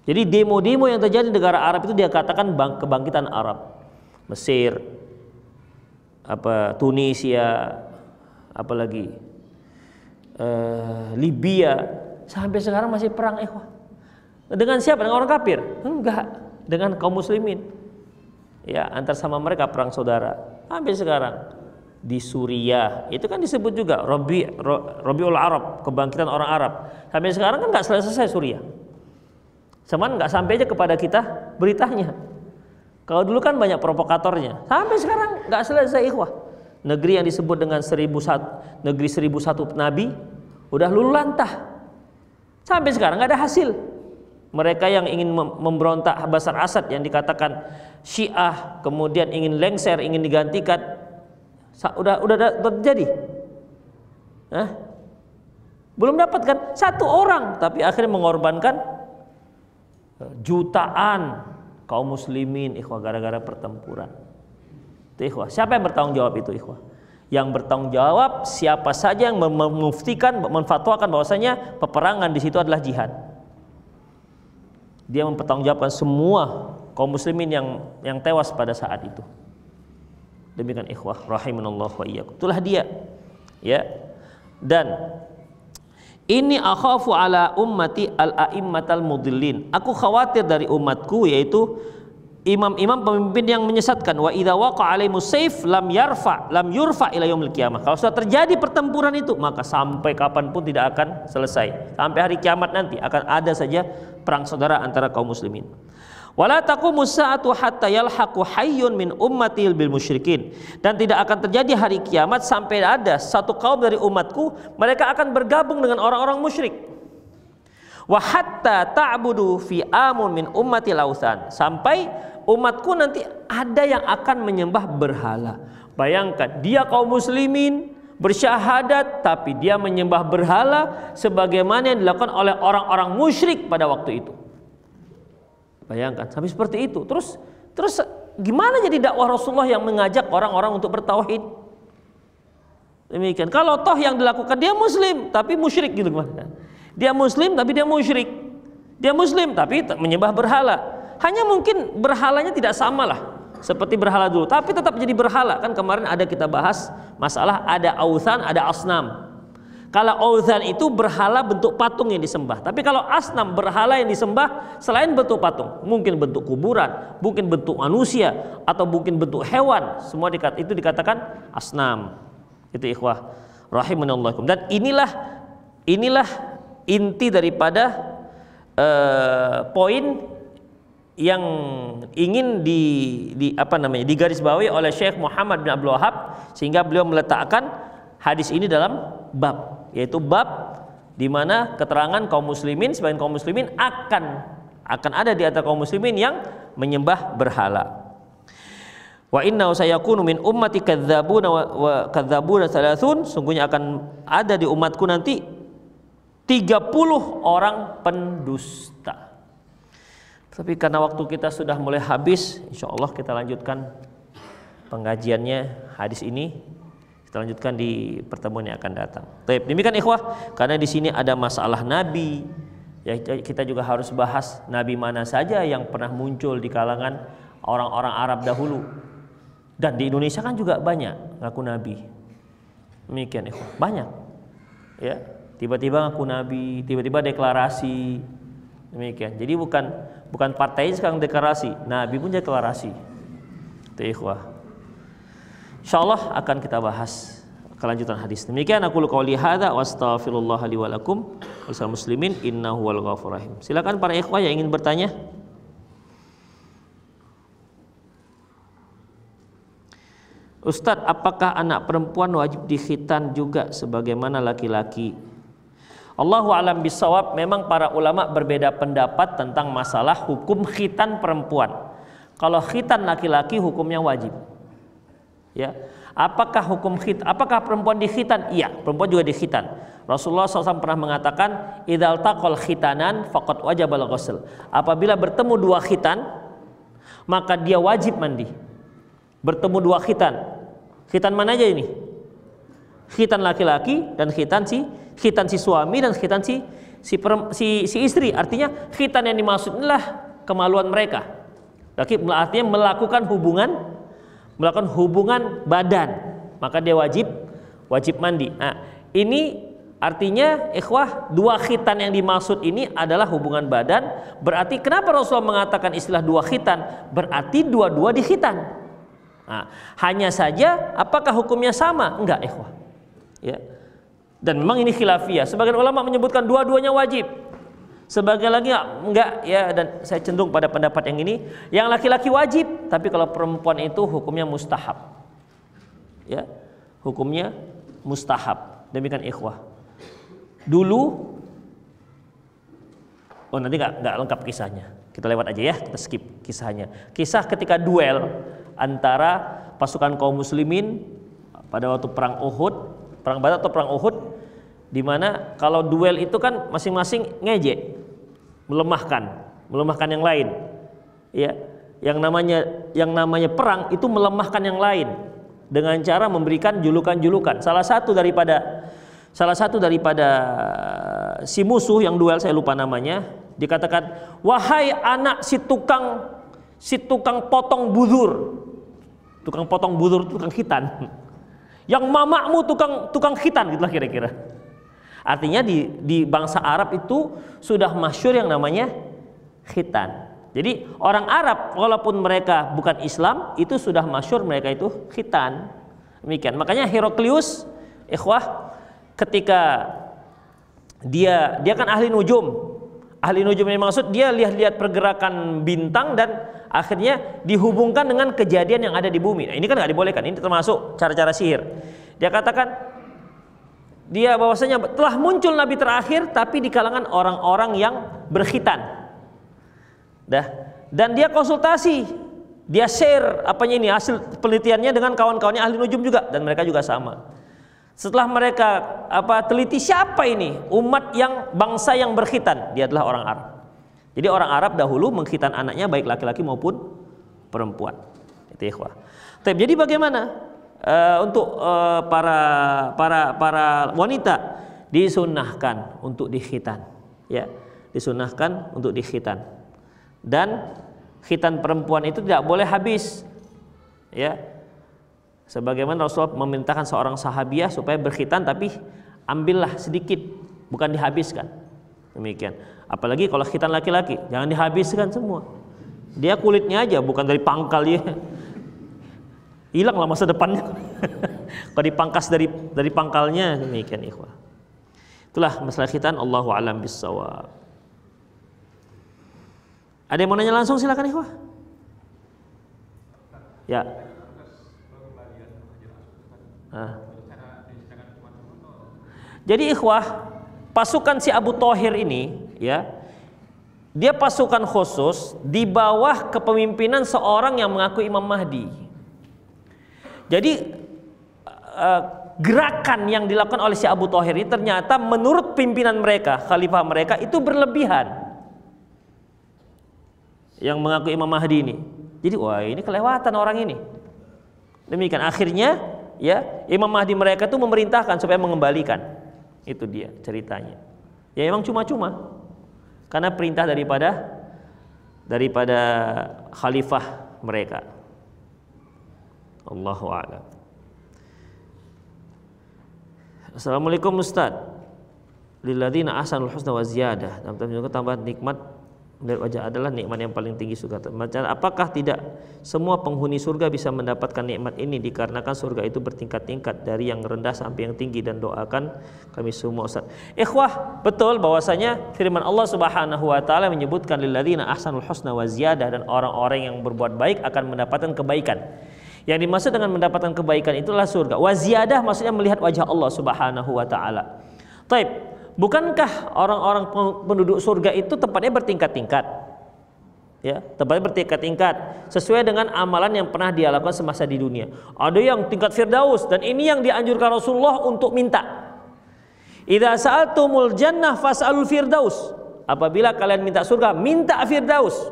Jadi demo-demo yang terjadi di negara Arab itu dia katakan kebangkitan Arab. Mesir, Tunisia, apalagi Libya, sampai sekarang masih perang ikhwah. Dengan siapa? Dengan orang kafir? Enggak, dengan kaum muslimin. Ya, antar sama mereka perang saudara. Sampai sekarang di Suriah itu kan disebut juga Rabiul Arab, kebangkitan orang Arab. Sampai sekarang kan nggak selesai Suriah. Cuman nggak sampai aja kepada kita beritanya. Kalau dulu kan banyak provokatornya. Sampai sekarang nggak selesai ikhwah. Negeri yang disebut dengan 1001 nabi udah luluh lantah. Sampai sekarang nggak ada hasil. Mereka yang ingin memberontak Bashar Assad yang dikatakan Syiah, kemudian ingin lengser, ingin digantikan, udah terjadi. Belum dapat kan? 1 orang, tapi akhirnya mengorbankan jutaan kaum muslimin ikhwah gara-gara pertempuran. Itu ikhwah. Siapa yang bertanggung jawab itu ikhwah? Yang bertanggung jawab siapa saja yang memuftikan, menfatwakan bahwasanya peperangan di situ adalah jihad. Dia mempertanggungjawabkan semua kaum muslimin yang tewas pada saat itu. Demikian ikhwah rahimanallahu wa iyyakum. Itulah dia. Ya. Dan ini akhafu ala ummati al-a'immatal mudillin. Aku khawatir dari umatku, yaitu imam-imam pemimpin yang menyesatkan. Wa idza waqa'a alaihimus sayf lam yurfa ila yaumil qiyamah. Kalau sudah terjadi pertempuran itu, maka sampai kapanpun tidak akan selesai. Sampai hari kiamat nanti akan ada saja perang saudara antara kaum muslimin. Wala taqumus sa'atu hatta yalhaqu hayyun min ummatil bil musyrikin. Dan tidak akan terjadi hari kiamat sampai ada satu kaum dari umatku mereka akan bergabung dengan orang-orang musyrik. Wa hatta ta'budu fi amun min ummatil authan. Sampai umatku nanti ada yang akan menyembah berhala. Bayangkan, dia kaum muslimin bersyahadat tapi dia menyembah berhala sebagaimana yang dilakukan oleh orang-orang musyrik pada waktu itu. Bayangkan sampai seperti itu. Terus gimana jadi dakwah Rasulullah yang mengajak orang-orang untuk bertauhid? Demikian. Kalau toh yang dilakukan dia muslim tapi musyrik gitu gimana? Dia muslim tapi dia musyrik. Dia muslim tapi menyembah berhala. Hanya mungkin berhalanya tidak sama lah seperti berhala dulu, tapi tetap jadi berhala. Kan kemarin ada kita bahas masalah ada authan, ada asnam. Kalau authan itu berhala bentuk patung yang disembah. Tapi kalau asnam berhala yang disembah selain bentuk patung, mungkin bentuk kuburan, mungkin bentuk manusia, atau mungkin bentuk hewan. Semua itu dikatakan asnam. Itu ikhwah rahimanallahu. Dan inilah inti daripada poin yang ingin digarisbawahi oleh Syekh Muhammad bin Abdul Wahab, sehingga beliau meletakkan hadis ini dalam bab, yaitu bab di mana keterangan kaum muslimin, sebagian kaum muslimin akan ada di antara kaum muslimin yang menyembah berhala. Wa inna sayakunu min ummati kadzabuna wa kadzabuna salasun, sungguhnya akan ada di umatku nanti 30 orang pendusta. Tapi karena waktu kita sudah mulai habis, insya Allah kita lanjutkan pengajiannya hadis ini. Kita lanjutkan di pertemuan yang akan datang. Baik, demikian ikhwah, karena di sini ada masalah nabi, ya kita juga harus bahas nabi mana saja yang pernah muncul di kalangan orang-orang Arab dahulu. Dan di Indonesia kan juga banyak ngaku nabi. Demikian ikhwah, banyak. Ya, tiba-tiba ngaku nabi, tiba-tiba deklarasi. Demikian. Jadi bukan partai sekarang deklarasi, nabi pun deklarasi. Itu ikhwah. Insyaallah akan kita bahas kelanjutan hadis. Demikian aku qouli hadza wa astaghfirullah li wa lakum wal muslimin innahu wal ghafurur rahim. Silakan para ikhwah yang ingin bertanya. Ustadz, apakah anak perempuan wajib dikhitan juga sebagaimana laki-laki? Allahu a'lam bishawab. Memang para ulama berbeda pendapat tentang masalah hukum khitan perempuan. Kalau khitan laki-laki hukumnya wajib. Ya, apakah perempuan dikhitan? Iya, perempuan juga dikhitan. Rasulullah SAW pernah mengatakan, idzal taqal khitanan faqad wajabal ghusl. Apabila bertemu dua khitan, maka dia wajib mandi. Bertemu dua khitan. Khitan mana aja ini? Khitan laki-laki dan khitan si suami dan khitan si istri. Artinya khitan yang dimaksud adalah kemaluan mereka. Artinya melakukan hubungan badan, maka dia wajib mandi. Nah, ini artinya ikhwah, dua khitan yang dimaksud ini adalah hubungan badan. Berarti kenapa Rasulullah mengatakan istilah dua khitan? Berarti dua-dua dikhitan. Nah, hanya saja apakah hukumnya sama? Enggak ikhwah. Ya. Dan memang ini khilafiyah. Sebagian ulama menyebutkan dua-duanya wajib. Sebagian lagi enggak, ya, dan saya cenderung pada pendapat yang ini, yang laki-laki wajib, tapi kalau perempuan itu hukumnya mustahab. Ya, hukumnya mustahab. Demikian ikhwah. Dulu nanti enggak lengkap kisahnya. Kita lewat aja ya, kita skip kisahnya. Kisah ketika duel antara pasukan kaum muslimin pada waktu perang Uhud, perang Badar atau perang Uhud, di mana kalau duel itu kan masing-masing ngejek, melemahkan yang lain. Ya, yang namanya perang itu melemahkan yang lain dengan cara memberikan julukan-julukan. Salah satu daripada si musuh yang duel, saya lupa namanya, dikatakan, wahai anak si tukang potong budur. Tukang potong budur, tukang khitan. Yang mamakmu tukang khitan, gitulah kira-kira. Artinya di bangsa Arab itu sudah masyhur yang namanya khitan. Jadi orang Arab walaupun mereka bukan Islam itu sudah masyhur mereka itu khitan. Demikian. Makanya Heraklius, ikhwah, ketika dia kan ahli nujum. Ahli nujum yang maksud dia lihat-lihat pergerakan bintang dan akhirnya dihubungkan dengan kejadian yang ada di bumi. Nah, ini kan nggak dibolehkan. Ini termasuk cara-cara sihir. Dia katakan dia bahwasanya telah muncul nabi terakhir tapi di kalangan orang-orang yang berkhitan. Dan dia konsultasi, dia share apanya ini hasil penelitiannya dengan kawan-kawannya ahli nujum juga dan mereka juga sama. Setelah mereka teliti siapa ini umat yang bangsa yang berkhitan, dia adalah orang Arab. Jadi orang Arab dahulu mengkhitan anaknya baik laki-laki maupun perempuan. Itu ikhwah. Jadi bagaimana untuk para wanita disunnahkan untuk dikhitan, ya, disunnahkan untuk dikhitan. Dan khitan perempuan itu tidak boleh habis, ya. Sebagaimana Rasulullah memerintahkan seorang sahabiah supaya berkhitan tapi ambillah sedikit, bukan dihabiskan. Demikian. Apalagi kalau khitan laki-laki, jangan dihabiskan semua. Dia kulitnya aja, bukan dari pangkal ya. Hilanglah masa depannya. Kalau dipangkas dari pangkalnya, demikian ikhwah. Itulah masalah khitan, Allahu a'lam bissawab. Ada yang mau nanya langsung silakan ikhwah. Ya. Jadi ikhwah, pasukan si Abu Thair ini, ya, dia pasukan khusus di bawah kepemimpinan seorang yang mengaku Imam Mahdi. Jadi gerakan yang dilakukan oleh si Abu Thair ini ternyata menurut pimpinan mereka, khalifah mereka itu berlebihan. Yang mengaku Imam Mahdi ini. Jadi wah ini kelewatan orang ini. Demikian akhirnya ya Imam Mahdi mereka itu memerintahkan supaya mengembalikan. Itu dia ceritanya. Ya memang cuma-cuma karena perintah daripada khalifah mereka. Allahu a'lam. Assalamualaikum Ustaz. Lilladzina ahsanul husna wa ziyadah. Dalam tambahan nikmat dari wajah adalah nikmat yang paling tinggi surga. Apakah tidak semua penghuni surga bisa mendapatkan nikmat ini dikarenakan surga itu bertingkat-tingkat dari yang rendah sampai yang tinggi, dan doakan kami semua Ustaz. Ikhwah, betul bahwasanya firman Allah Subhanahu wa taala menyebutkan lilladzina ahsanul husna wa ziyadah, dan orang-orang yang berbuat baik akan mendapatkan kebaikan. Yang dimaksud dengan mendapatkan kebaikan itulah surga. Wa ziyadah maksudnya melihat wajah Allah Subhanahu wa taala. Taib. Bukankah orang-orang penduduk surga itu tempatnya bertingkat-tingkat? Ya, tempatnya bertingkat-tingkat sesuai dengan amalan yang pernah dia lakukan semasa di dunia. Ada yang tingkat Firdaus, dan ini yang dianjurkan Rasulullah untuk minta. Idza sa'altumul jannah fas'alul firdaus. Apabila kalian minta surga, minta Firdaus.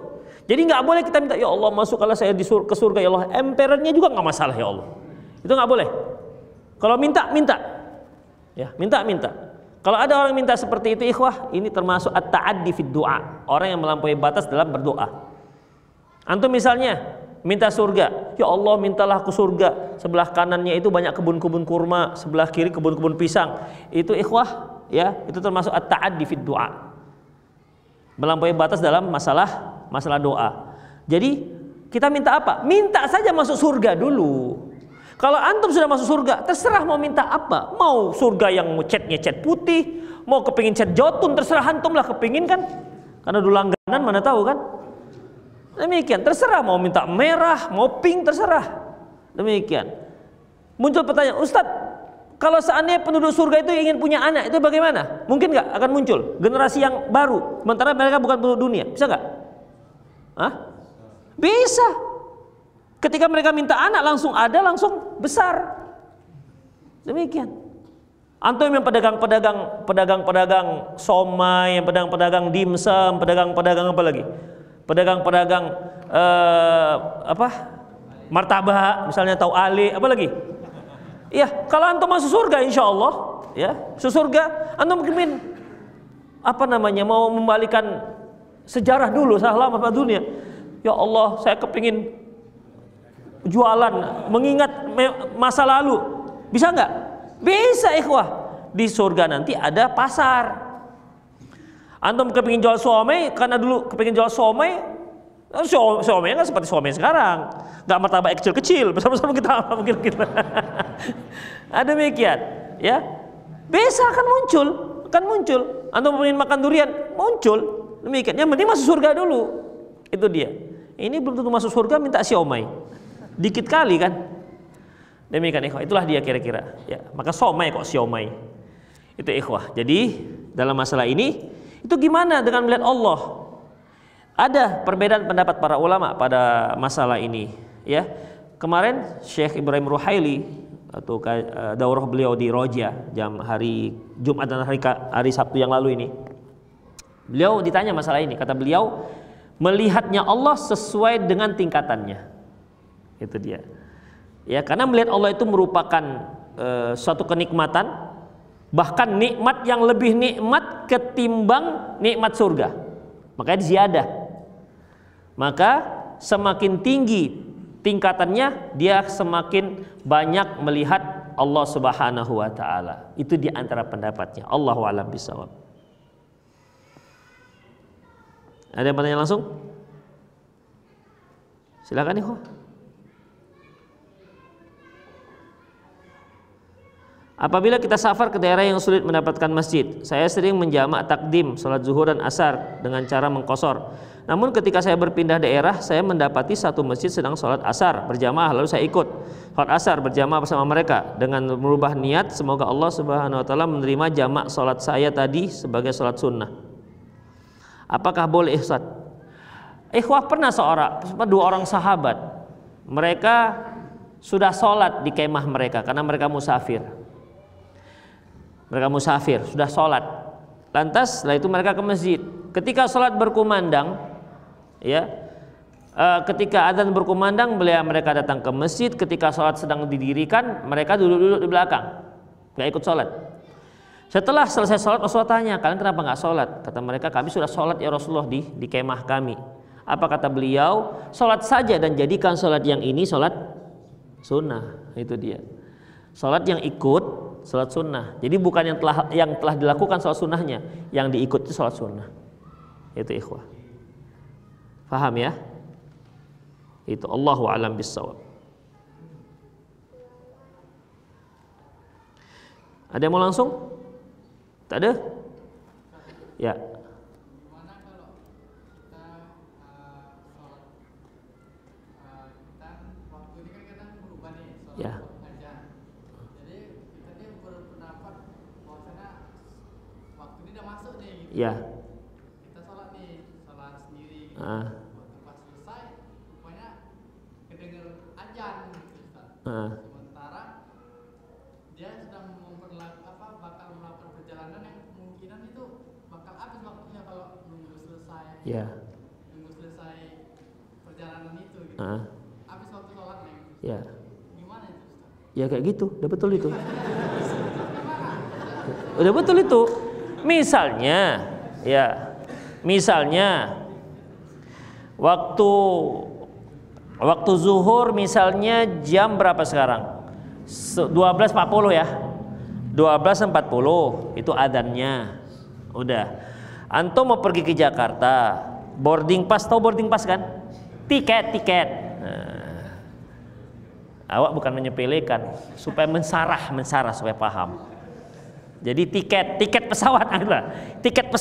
Jadi nggak boleh kita minta ya Allah masukkanlah saya ke surga ya Allah. Emperornya juga nggak masalah ya Allah. Itu nggak boleh. Kalau minta. Ya, minta. Kalau ada orang minta seperti itu ikhwah, ini termasuk at-ta'addi fid du'a, orang yang melampaui batas dalam berdoa. Antum misalnya minta surga, ya Allah mintalah aku surga, sebelah kanannya itu banyak kebun-kebun kurma, sebelah kiri kebun-kebun pisang. Itu ikhwah, ya, itu termasuk at-ta'addi fid du'a. Melampaui batas dalam masalah doa. Jadi kita minta apa? Minta saja masuk surga dulu. Kalau antum sudah masuk surga, terserah mau minta apa. Mau surga yang catnya cat putih, mau kepingin cat jotun, terserah antum lah kepingin kan. Karena dulu langganan mana tahu kan. Demikian, terserah mau minta merah, mau pink, terserah. Demikian. Muncul pertanyaan, Ustadz, kalau seandainya penduduk surga itu ingin punya anak, itu bagaimana? Mungkin nggak akan muncul generasi yang baru, sementara mereka bukan penduduk dunia, bisa nggak? Hah? Bisa. Ketika mereka minta anak langsung ada, langsung besar. Demikian. Antum yang pedagang-pedagang somai, yang pedagang-pedagang dimsum, pedagang-pedagang apa lagi? Pedagang-pedagang martabak, misalnya tahu ali, apa lagi? Iya, kalau antum masuk surga insya Allah, ya, surga, antum mungkin mau membalikan sejarah dulu, selama dunia. Ya Allah, saya kepingin jualan mengingat masa lalu, bisa nggak? Bisa ikhwah. Di surga nanti ada pasar. Antum kepingin jual somai, karena dulu kepingin jual somai, Siomay kan seperti siomay sekarang, nggak martabak kecil-kecil, bersama-sama kita mungkin kita. Ada demikian, ya. Bisa kan muncul. Antum ingin makan durian, muncul. Demikian. Yang penting masuk surga dulu. Itu dia. Ini belum tentu masuk surga minta siomay. Dikit kali kan. Demikian ikhwah. Itulah dia kira-kira. Ya, maka siomay kok siomay. Itu ikhwah. Jadi dalam masalah ini itu gimana dengan melihat Allah? Ada perbedaan pendapat para ulama pada masalah ini, ya. Kemarin Syekh Ibrahim Ruhaili atau daurah beliau di Roja jam hari Jumat dan hari Sabtu yang lalu ini. Beliau ditanya masalah ini, kata beliau melihatnya Allah sesuai dengan tingkatannya. Itu dia. Ya, karena melihat Allah itu merupakan suatu kenikmatan, bahkan nikmat yang lebih nikmat ketimbang nikmat surga. Makanya ziyadah. Maka semakin tinggi tingkatannya, dia semakin banyak melihat Allah Subhanahu wa taala. Itu di antara pendapatnya. Allahu a'lam bishawab. Ada yang bertanya langsung? Silakan ikhwah. Apabila kita safar ke daerah yang sulit mendapatkan masjid, saya sering menjamak takdim salat zuhur dan asar dengan cara mengqashar. Namun ketika saya berpindah daerah, saya mendapati satu masjid sedang sholat asar berjamaah, lalu saya ikut sholat asar berjamaah bersama mereka. Dengan merubah niat, semoga Allah Subhanahu wa taala menerima jamak sholat saya tadi sebagai sholat sunnah. Apakah boleh Ustaz? Ikhwah, pernah dua orang sahabat, mereka sudah sholat di kemah mereka karena mereka musafir. Mereka musafir, sudah sholat. Lantas setelah itu mereka ke masjid. Ketika sholat berkumandang, ya, ketika adzan berkumandang, mereka datang ke masjid. Ketika sholat sedang didirikan, mereka duduk di belakang, nggak ikut sholat. Setelah selesai sholat, Rasulullah tanya, kalian kenapa nggak sholat? Kata mereka, kami sudah sholat ya Rasulullah di kemah kami. Apa kata beliau? Sholat saja dan jadikan sholat yang ini sholat sunnah. Itu dia. Sholat yang ikut sholat sunnah. Jadi bukan yang telah dilakukan sholat sunnahnya, yang diikut itu sholat sunnah. Itu ikhwah. Faham ya? Itu Allahu a'lam bishawab. Ada yang mau langsung? Tak ada? Ya. Gimana kalau kita sholat, kita waktu ini kan kita berubah nih sholat Ya. aja. Jadi kita dia berpendapat bahwasanya waktu ini udah masuk nih. Gitu. Ya. Kita sholat nih, sholat sendiri. Gitu. Ah. Waktu pas selesai, rupanya kedenger ajan gitu, Ustaz. Ah. Sementara dia sedang bakal melakukan perjalanan yang kemungkinan itu bakal habis waktunya kalau nunggu selesai. Ya. Nunggu selesai perjalanan itu gitu. Habis waktu sholatnya gitu. Ya. Gimana itu Ustaz? Ya kayak gitu, udah betul itu. Udah betul itu. Misalnya waktu zuhur misalnya jam berapa sekarang? 12.40 ya. 12.40 itu adzannya. Udah. Antum mau pergi ke Jakarta, boarding pass, tahu boarding pass kan? Tiket. Nah, awak bukan menyepelekan, supaya mensarah supaya paham. Jadi tiket pesawat adalah tiket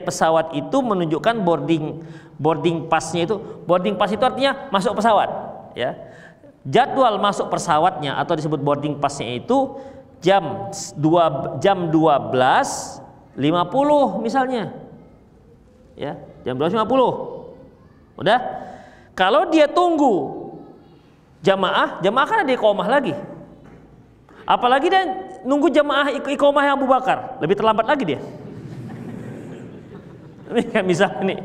pesawat itu menunjukkan boarding passnya itu. Boarding pass itu artinya masuk pesawat, ya. Jadwal masuk pesawatnya atau disebut boarding passnya itu jam 12.50 misalnya, ya, jam 12.50. Udah. Kalau dia tunggu jamaah kan ada iqamah lagi. Apalagi dia nunggu jamaah iqamah yang Abu Bakar, lebih terlambat lagi dia. Ini kan bisa nih.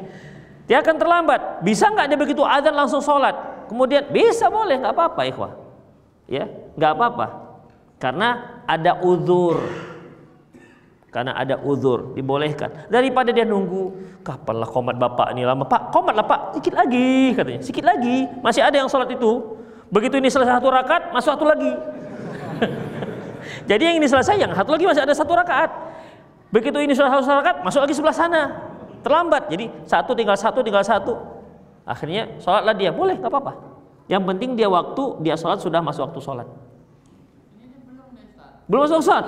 Dia akan terlambat. Bisa nggak dia begitu adzan langsung sholat? Kemudian bisa, boleh, nggak apa-apa ikhwah. Ya, nggak apa-apa. Karena ada uzur, dibolehkan. Daripada dia nunggu, kapan lah qomat bapak ini lama. Pak, qomat lah pak, sedikit lagi katanya, sedikit lagi. Masih ada yang sholat itu. Begitu ini selesai satu rakaat, masuk satu lagi. Jadi yang ini selesai, yang satu lagi masih ada satu rakaat. Begitu ini selesai satu rakaat, masuk lagi sebelah sana. Terlambat. Jadi tinggal satu. Akhirnya sholatlah dia, boleh, nggak apa-apa. Yang penting dia waktu dia sholat sudah masuk waktu sholat. Belum masuk sholat.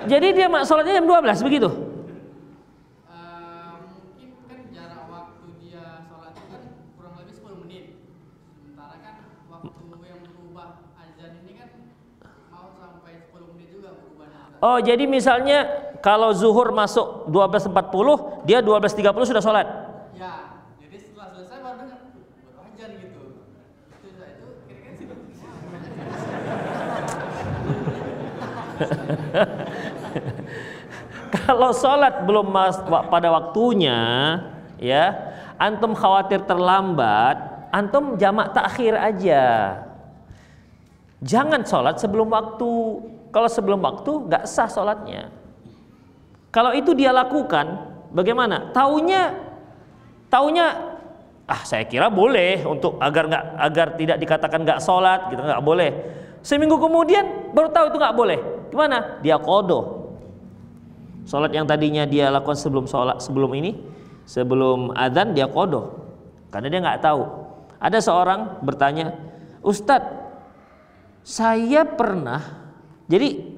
Jadi dia sholatnya jam 12 begitu. Mungkin kan jarak waktu dia sholat itu kan kurang lebih 10 menit. Sementara kan waktu yang berubah azan ini kan mau sampai 10 menit juga berubahnya. Oh, jadi misalnya kalau zuhur masuk 12.40, dia 12.30 sudah sholat. Ya, jadi setelah selesai baru dengar baru azan gitu. Itu kira-kira sih. Kalau sholat belum pada waktunya, ya, antum khawatir terlambat, antum jamak takhir aja. Jangan sholat sebelum waktu. Kalau sebelum waktu nggak sah sholatnya. Kalau itu dia lakukan, bagaimana? Taunya, saya kira boleh untuk agar tidak dikatakan nggak sholat, gitu, nggak boleh. Seminggu kemudian baru tahu itu nggak boleh. Gimana? Dia qadha. Sholat yang tadinya dia lakukan sebelum adzan dia qadha, karena dia nggak tahu. Ada seorang bertanya, Ustadz, saya pernah, jadi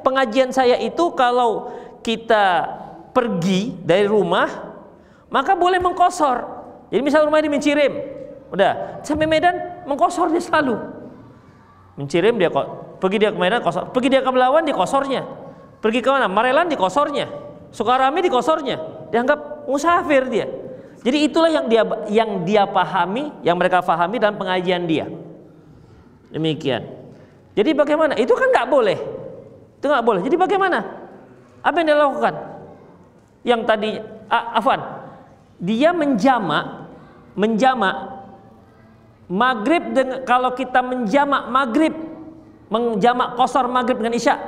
pengajian saya itu kalau kita pergi dari rumah maka boleh mengkosor. Jadi misal rumah di Mencirim, udah sampai Medan mengkosor dia selalu. Mencirim dia pergi dia ke Medan kosor, pergi dia ke Belawan di kosornya. Pergi ke mana? Marelan di kosornya, Sukarami di kosornya, dianggap musafir dia. Jadi itulah yang dia pahami, yang mereka pahami dalam pengajian dia. Demikian. Jadi bagaimana? Itu kan nggak boleh. Itu nggak boleh. Jadi bagaimana? Apa yang dia lakukan? Yang tadi, dia menjamak maghrib kalau kita menjamak qasar maghrib dengan isya.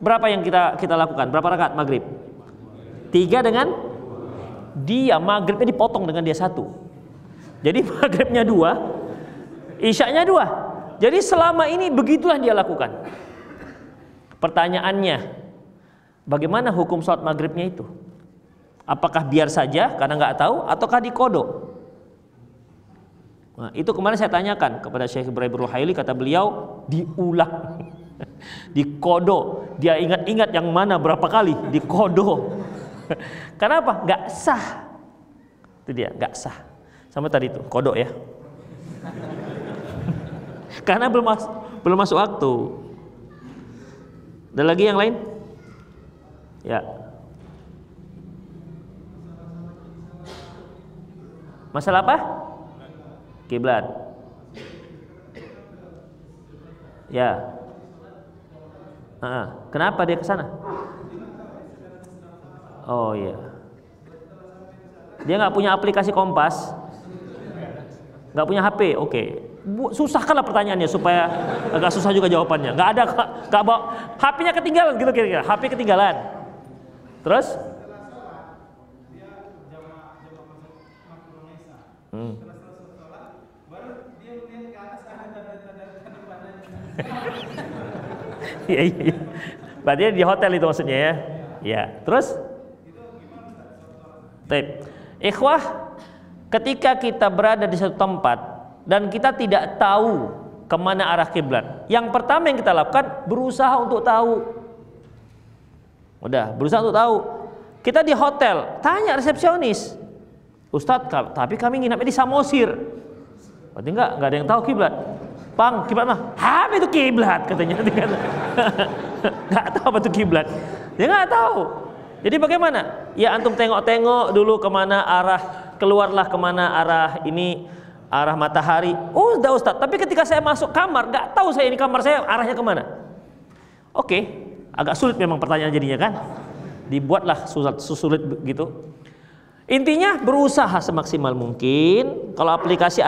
Berapa yang kita lakukan? Berapa rakaat maghrib? 3 dengan dia maghribnya dipotong dengan dia 1. Jadi maghribnya 2, isyanya 2. Jadi selama ini begitulah dia lakukan. Pertanyaannya, bagaimana hukum sholat maghribnya itu? Apakah biar saja karena nggak tahu, ataukah diqadha? Nah, itu kemarin saya tanyakan kepada Syekh Ibrahim Ruhaili, kata beliau diulang. Diqadha, dia ingat-ingat yang mana berapa kali diqadha. Kenapa? Nggak sah. Itu dia, nggak sah. Sama tadi itu qadha ya. Karena belum masuk waktu. Ada lagi yang lain? Ya. Masalah apa? Kiblat. Ya. Kenapa dia ke sana? Oh iya. Dia nggak punya aplikasi Kompas, nggak punya HP. Oke. Susahkanlah pertanyaannya supaya agak susah juga jawabannya. Nggak bawa HP-nya ketinggalan gitu kira-kira. HP ketinggalan. Terus? Iya. Berarti di hotel itu maksudnya ya. Ya. Terus? Baik. Ikhwah, ketika kita berada di satu tempat dan kita tidak tahu kemana arah kiblat, yang pertama yang kita lakukan berusaha untuk tahu. Udah, berusaha untuk tahu. Kita di hotel, tanya resepsionis, Ustadz, tapi kami nginapnya di Samosir. Berarti nggak ada yang tahu kiblat. Pang, kiblat mah, apa itu kiblat katanya. Nggak tahu apa itu kiblat. Dia nggak tahu. Jadi bagaimana? Ya antum tengok-tengok dulu kemana arah, keluarlah kemana arah ini, arah matahari. Oh, udah Ustadz. Tapi ketika saya masuk kamar, nggak tahu saya ini kamar saya arahnya kemana. Oke, agak sulit memang pertanyaan jadinya kan. Dibuatlah sulit begitu. Intinya berusaha semaksimal mungkin. Kalau aplikasi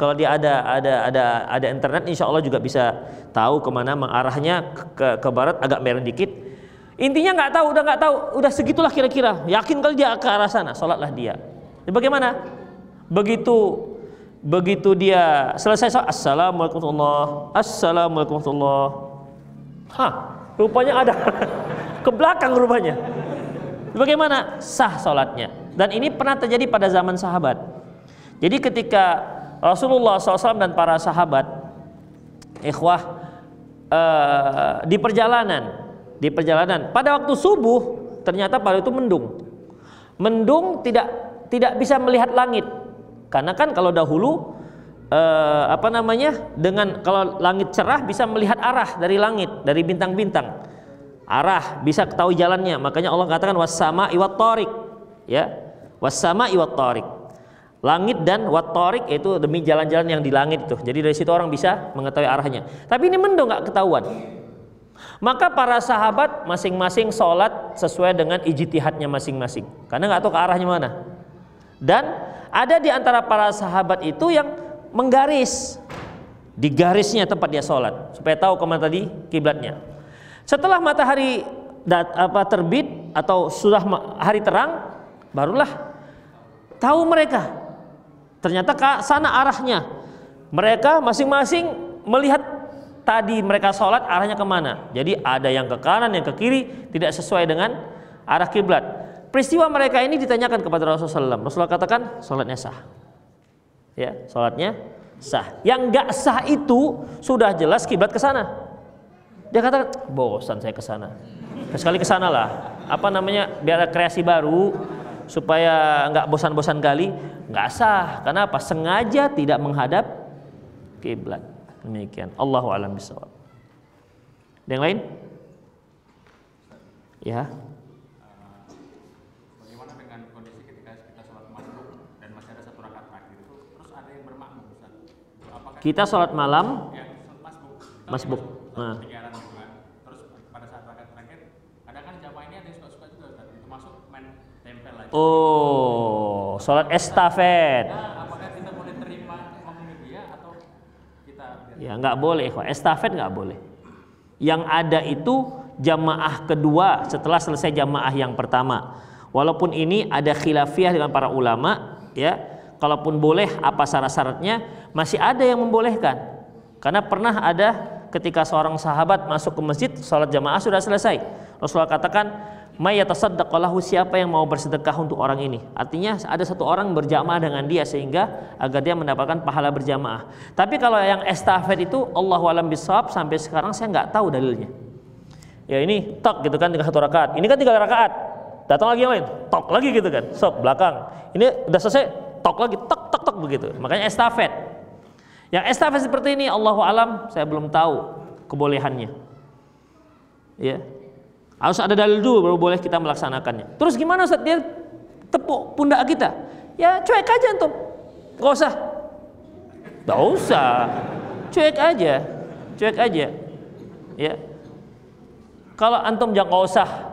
kalau dia ada internet, insya Allah juga bisa tahu kemana arahnya ke barat, agak merah dikit. Intinya udah nggak tahu, udah segitulah kira-kira. Yakin kali dia ke arah sana, sholatlah dia. Jadi bagaimana? Begitu dia selesai sholat, assalamualaikum warahmatullahi. Rupanya ada ke belakang rupanya. Bagaimana? Sah sholatnya. Dan ini pernah terjadi pada zaman sahabat. Jadi ketika Rasulullah SAW dan para sahabat, ikhwah, di perjalanan pada waktu subuh ternyata pada itu mendung, tidak bisa melihat langit, karena kan kalau dahulu dengan kalau langit cerah bisa melihat arah dari langit, dari bintang-bintang, arah bisa ketahui jalannya. Makanya Allah katakan was-sama'i wat-thariq, ya, was-sama'i wat-thariq, langit dan wat-thariq, yaitu demi jalan-jalan yang di langit itu. Jadi dari situ orang bisa mengetahui arahnya. Tapi ini mendung, nggak ketahuan. Maka para sahabat masing-masing sholat sesuai dengan ijtihadnya masing-masing, karena nggak tahu ke arahnya mana. Dan ada di antara para sahabat itu yang menggaris di garisnya tempat dia sholat supaya tahu kemana tadi kiblatnya. Setelah matahari terbit atau sudah hari terang, barulah tahu mereka ternyata ke sana arahnya. Mereka masing-masing melihat tadi mereka sholat arahnya kemana. Jadi ada yang ke kanan, yang ke kiri, tidak sesuai dengan arah kiblat. Peristiwa mereka ini ditanyakan kepada Rasulullah SAW. Rasulullah katakan sholatnya sah, ya, sholatnya sah. Yang nggak sah itu sudah jelas kiblat ke sana. Dia katakan bosan saya ke sana, sekali ke sana lah, biar ada kreasi baru supaya nggak bosan-bosan kali. Nggak sah. Kenapa? Sengaja tidak menghadap kiblat. Demikian. Allahu a'lam bishawab. Yang lain? Ya. Bagaimana dengan kondisi ketika kita sholat masbuk dan masih ada satu rakaat terakhir itu, terus ada yang bermakmum, Ustaz? Apakah Kita sholat malam, ya, masbuk. Nah. ketinggalan gitu kan? Terus pada saat rakaat terakhir, kadang kan jamaah ini ada yang suka-suka juga, Ustaz. Itu masuk main tempel lagi. Oh, sholat estafet. Nah, apakah kita boleh terima makmum dia atau kita Ya nggak boleh, estafet nggak boleh. Yang ada itu jamaah kedua setelah selesai jamaah yang pertama. Walaupun ini ada khilafiyah dengan para ulama, ya, kalaupun boleh apa syarat-syaratnya, masih ada yang membolehkan. Karena pernah ada ketika seorang sahabat masuk ke masjid, sholat jamaah sudah selesai. Rasulullah katakan, may yatasaddaq lahu, siapa yang mau bersedekah untuk orang ini. Artinya ada satu orang berjamaah dengan dia sehingga agar dia mendapatkan pahala berjamaah. Tapi kalau yang estafet itu Allahu a'lam bishawab, sampai sekarang saya nggak tahu dalilnya. Ya ini tok gitu kan, 1 rakaat. Ini kan 3 rakaat. Datang lagi yang lain, tok lagi gitu kan. Sok belakang. Ini udah selesai, tok lagi, tok tok tok begitu. Makanya estafet. Yang estafet seperti ini Allahu a'lam, saya belum tahu kebolehannya. Ya. Harus ada dalil dulu baru boleh kita melaksanakannya. Terus gimana Ustaz? Dia tepuk pundak kita. Ya cuek aja antum. Gak usah. Gak usah. Cuek aja. Cuek aja. Ya. Kalau antum jangan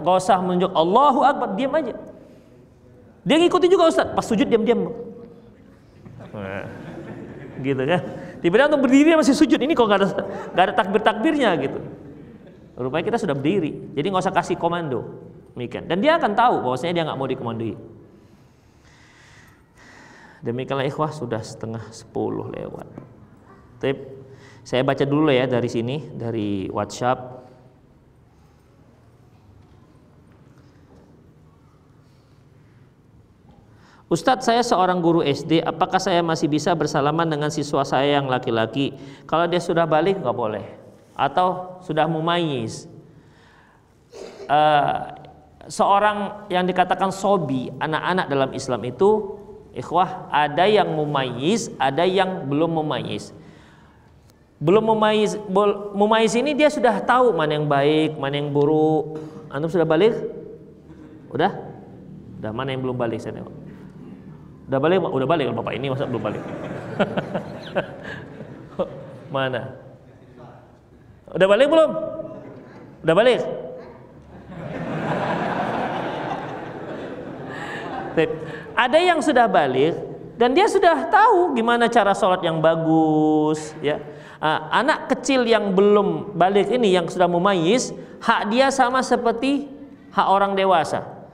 gak usah menunjuk Allahu Akbar, diam aja. Dia ngikuti juga Ustaz. Pas sujud diam-diam. Nah, gitu kan. Tiba-tiba antum berdiri masih sujud. Ini kok gak ada takbir-takbirnya gitu. Rupanya kita sudah berdiri, jadi nggak usah kasih komando, demikian. Dan dia akan tahu bahwasanya dia nggak mau dikomandoi. Demikianlah ikhwah, sudah 9:30 lewat. Tip, saya baca dulu ya dari sini, dari WhatsApp. Ustadz, saya seorang guru SD, apakah saya masih bisa bersalaman dengan siswa saya yang laki-laki? Kalau dia sudah balik nggak boleh. Atau sudah mumayyiz. Seorang yang dikatakan sobi, anak-anak dalam Islam itu, ikhwah, ada yang mumayyiz, ada yang belum mumayyiz. Belum mumayyiz ini dia sudah tahu mana yang baik, mana yang buruk. Antum sudah balik? Udah? Udah, mana yang belum balik? Saya tengok. Udah balik? Udah balik Bapak ini, masa belum balik? Mana? Udah balik belum? Udah balik? Ada yang sudah balik dan dia sudah tahu gimana cara sholat yang bagus, ya. Anak kecil yang belum balik ini yang sudah mumayyiz, hak dia sama seperti hak orang dewasa.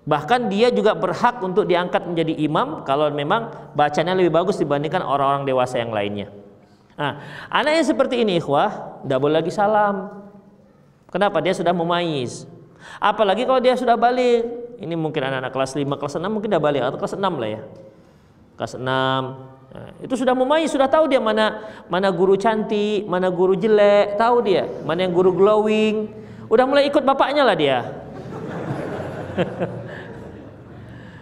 Bahkan dia juga berhak untuk diangkat menjadi imam kalau memang bacanya lebih bagus dibandingkan orang-orang dewasa yang lainnya. Nah, anak yang seperti ini ikhwah, tidak boleh lagi salam. Kenapa? Dia sudah mumayyiz. Apalagi kalau dia sudah balik. Ini mungkin anak-anak kelas 5, kelas 6 mungkin sudah balik, atau kelas 6 lah ya. kelas 6. Nah, itu sudah memayis, sudah tahu dia mana guru cantik, mana guru jelek, tahu dia, mana yang guru glowing. Udah mulai ikut bapaknya lah dia.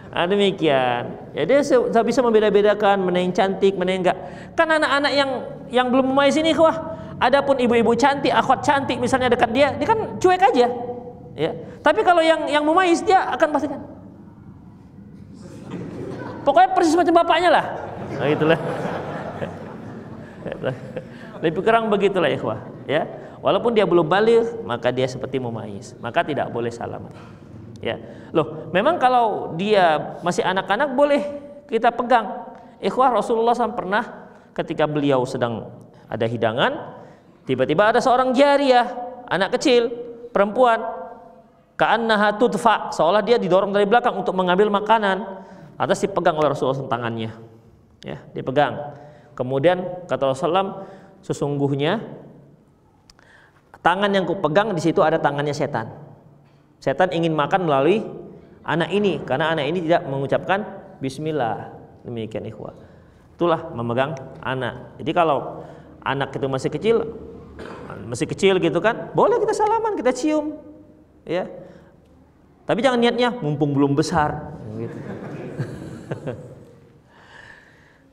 Nah, demikian. Ya, dia sudah bisa membeda-bedakan mana yang cantik, mana yang enggak. Kan anak-anak yang belum memayis ini, wah, adapun ibu-ibu cantik, akhwat cantik misalnya dekat dia kan cuek aja. Ya. Tapi kalau yang memayis dia akan pastikan. Pokoknya persis macam bapaknya lah. Nah, itulah. Lebih kurang begitulah ikhwah, ya. Walaupun dia belum baligh, maka dia seperti memayis, maka tidak boleh salaman. Ya. Loh, memang kalau dia masih anak-anak boleh kita pegang. Ikhwah, Rasulullah SAW pernah ketika beliau sedang ada hidangan, tiba-tiba ada seorang jariyah, anak kecil, perempuan, ka'annaha tudfa, seolah dia didorong dari belakang untuk mengambil makanan. Atas dipegang oleh Rasulullah tangannya, ya, dipegang. Kemudian kata Rasulullah, sesungguhnya tangan yang kupegang di situ ada tangannya setan. Setan ingin makan melalui anak ini karena anak ini tidak mengucapkan Bismillah. Demikian ikhwah. Itulah memegang anak. Jadi kalau anak itu masih kecil gitu kan, boleh kita salaman, kita cium, ya. Tapi jangan niatnya mumpung belum besar, gitu.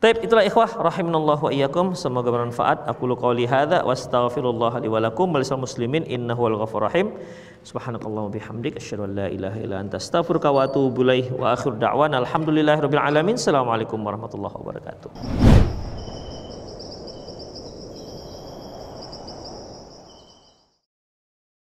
Taib, itulah ikhwah rahimanallah wa iyyakum, semoga bermanfaat. Aqulu qouli hadza wa astaghfirullah li wa lakum wa lisal muslimin innahu wal ghafurur rahim. Subhanakallahumma bihamdik asyhadu an la ilaha illa anta astaghfiruka wa atubu ilaik wa akhiru da'wana alhamdulillahirabbil alamin. Assalamualaikum warahmatullahi wabarakatuh.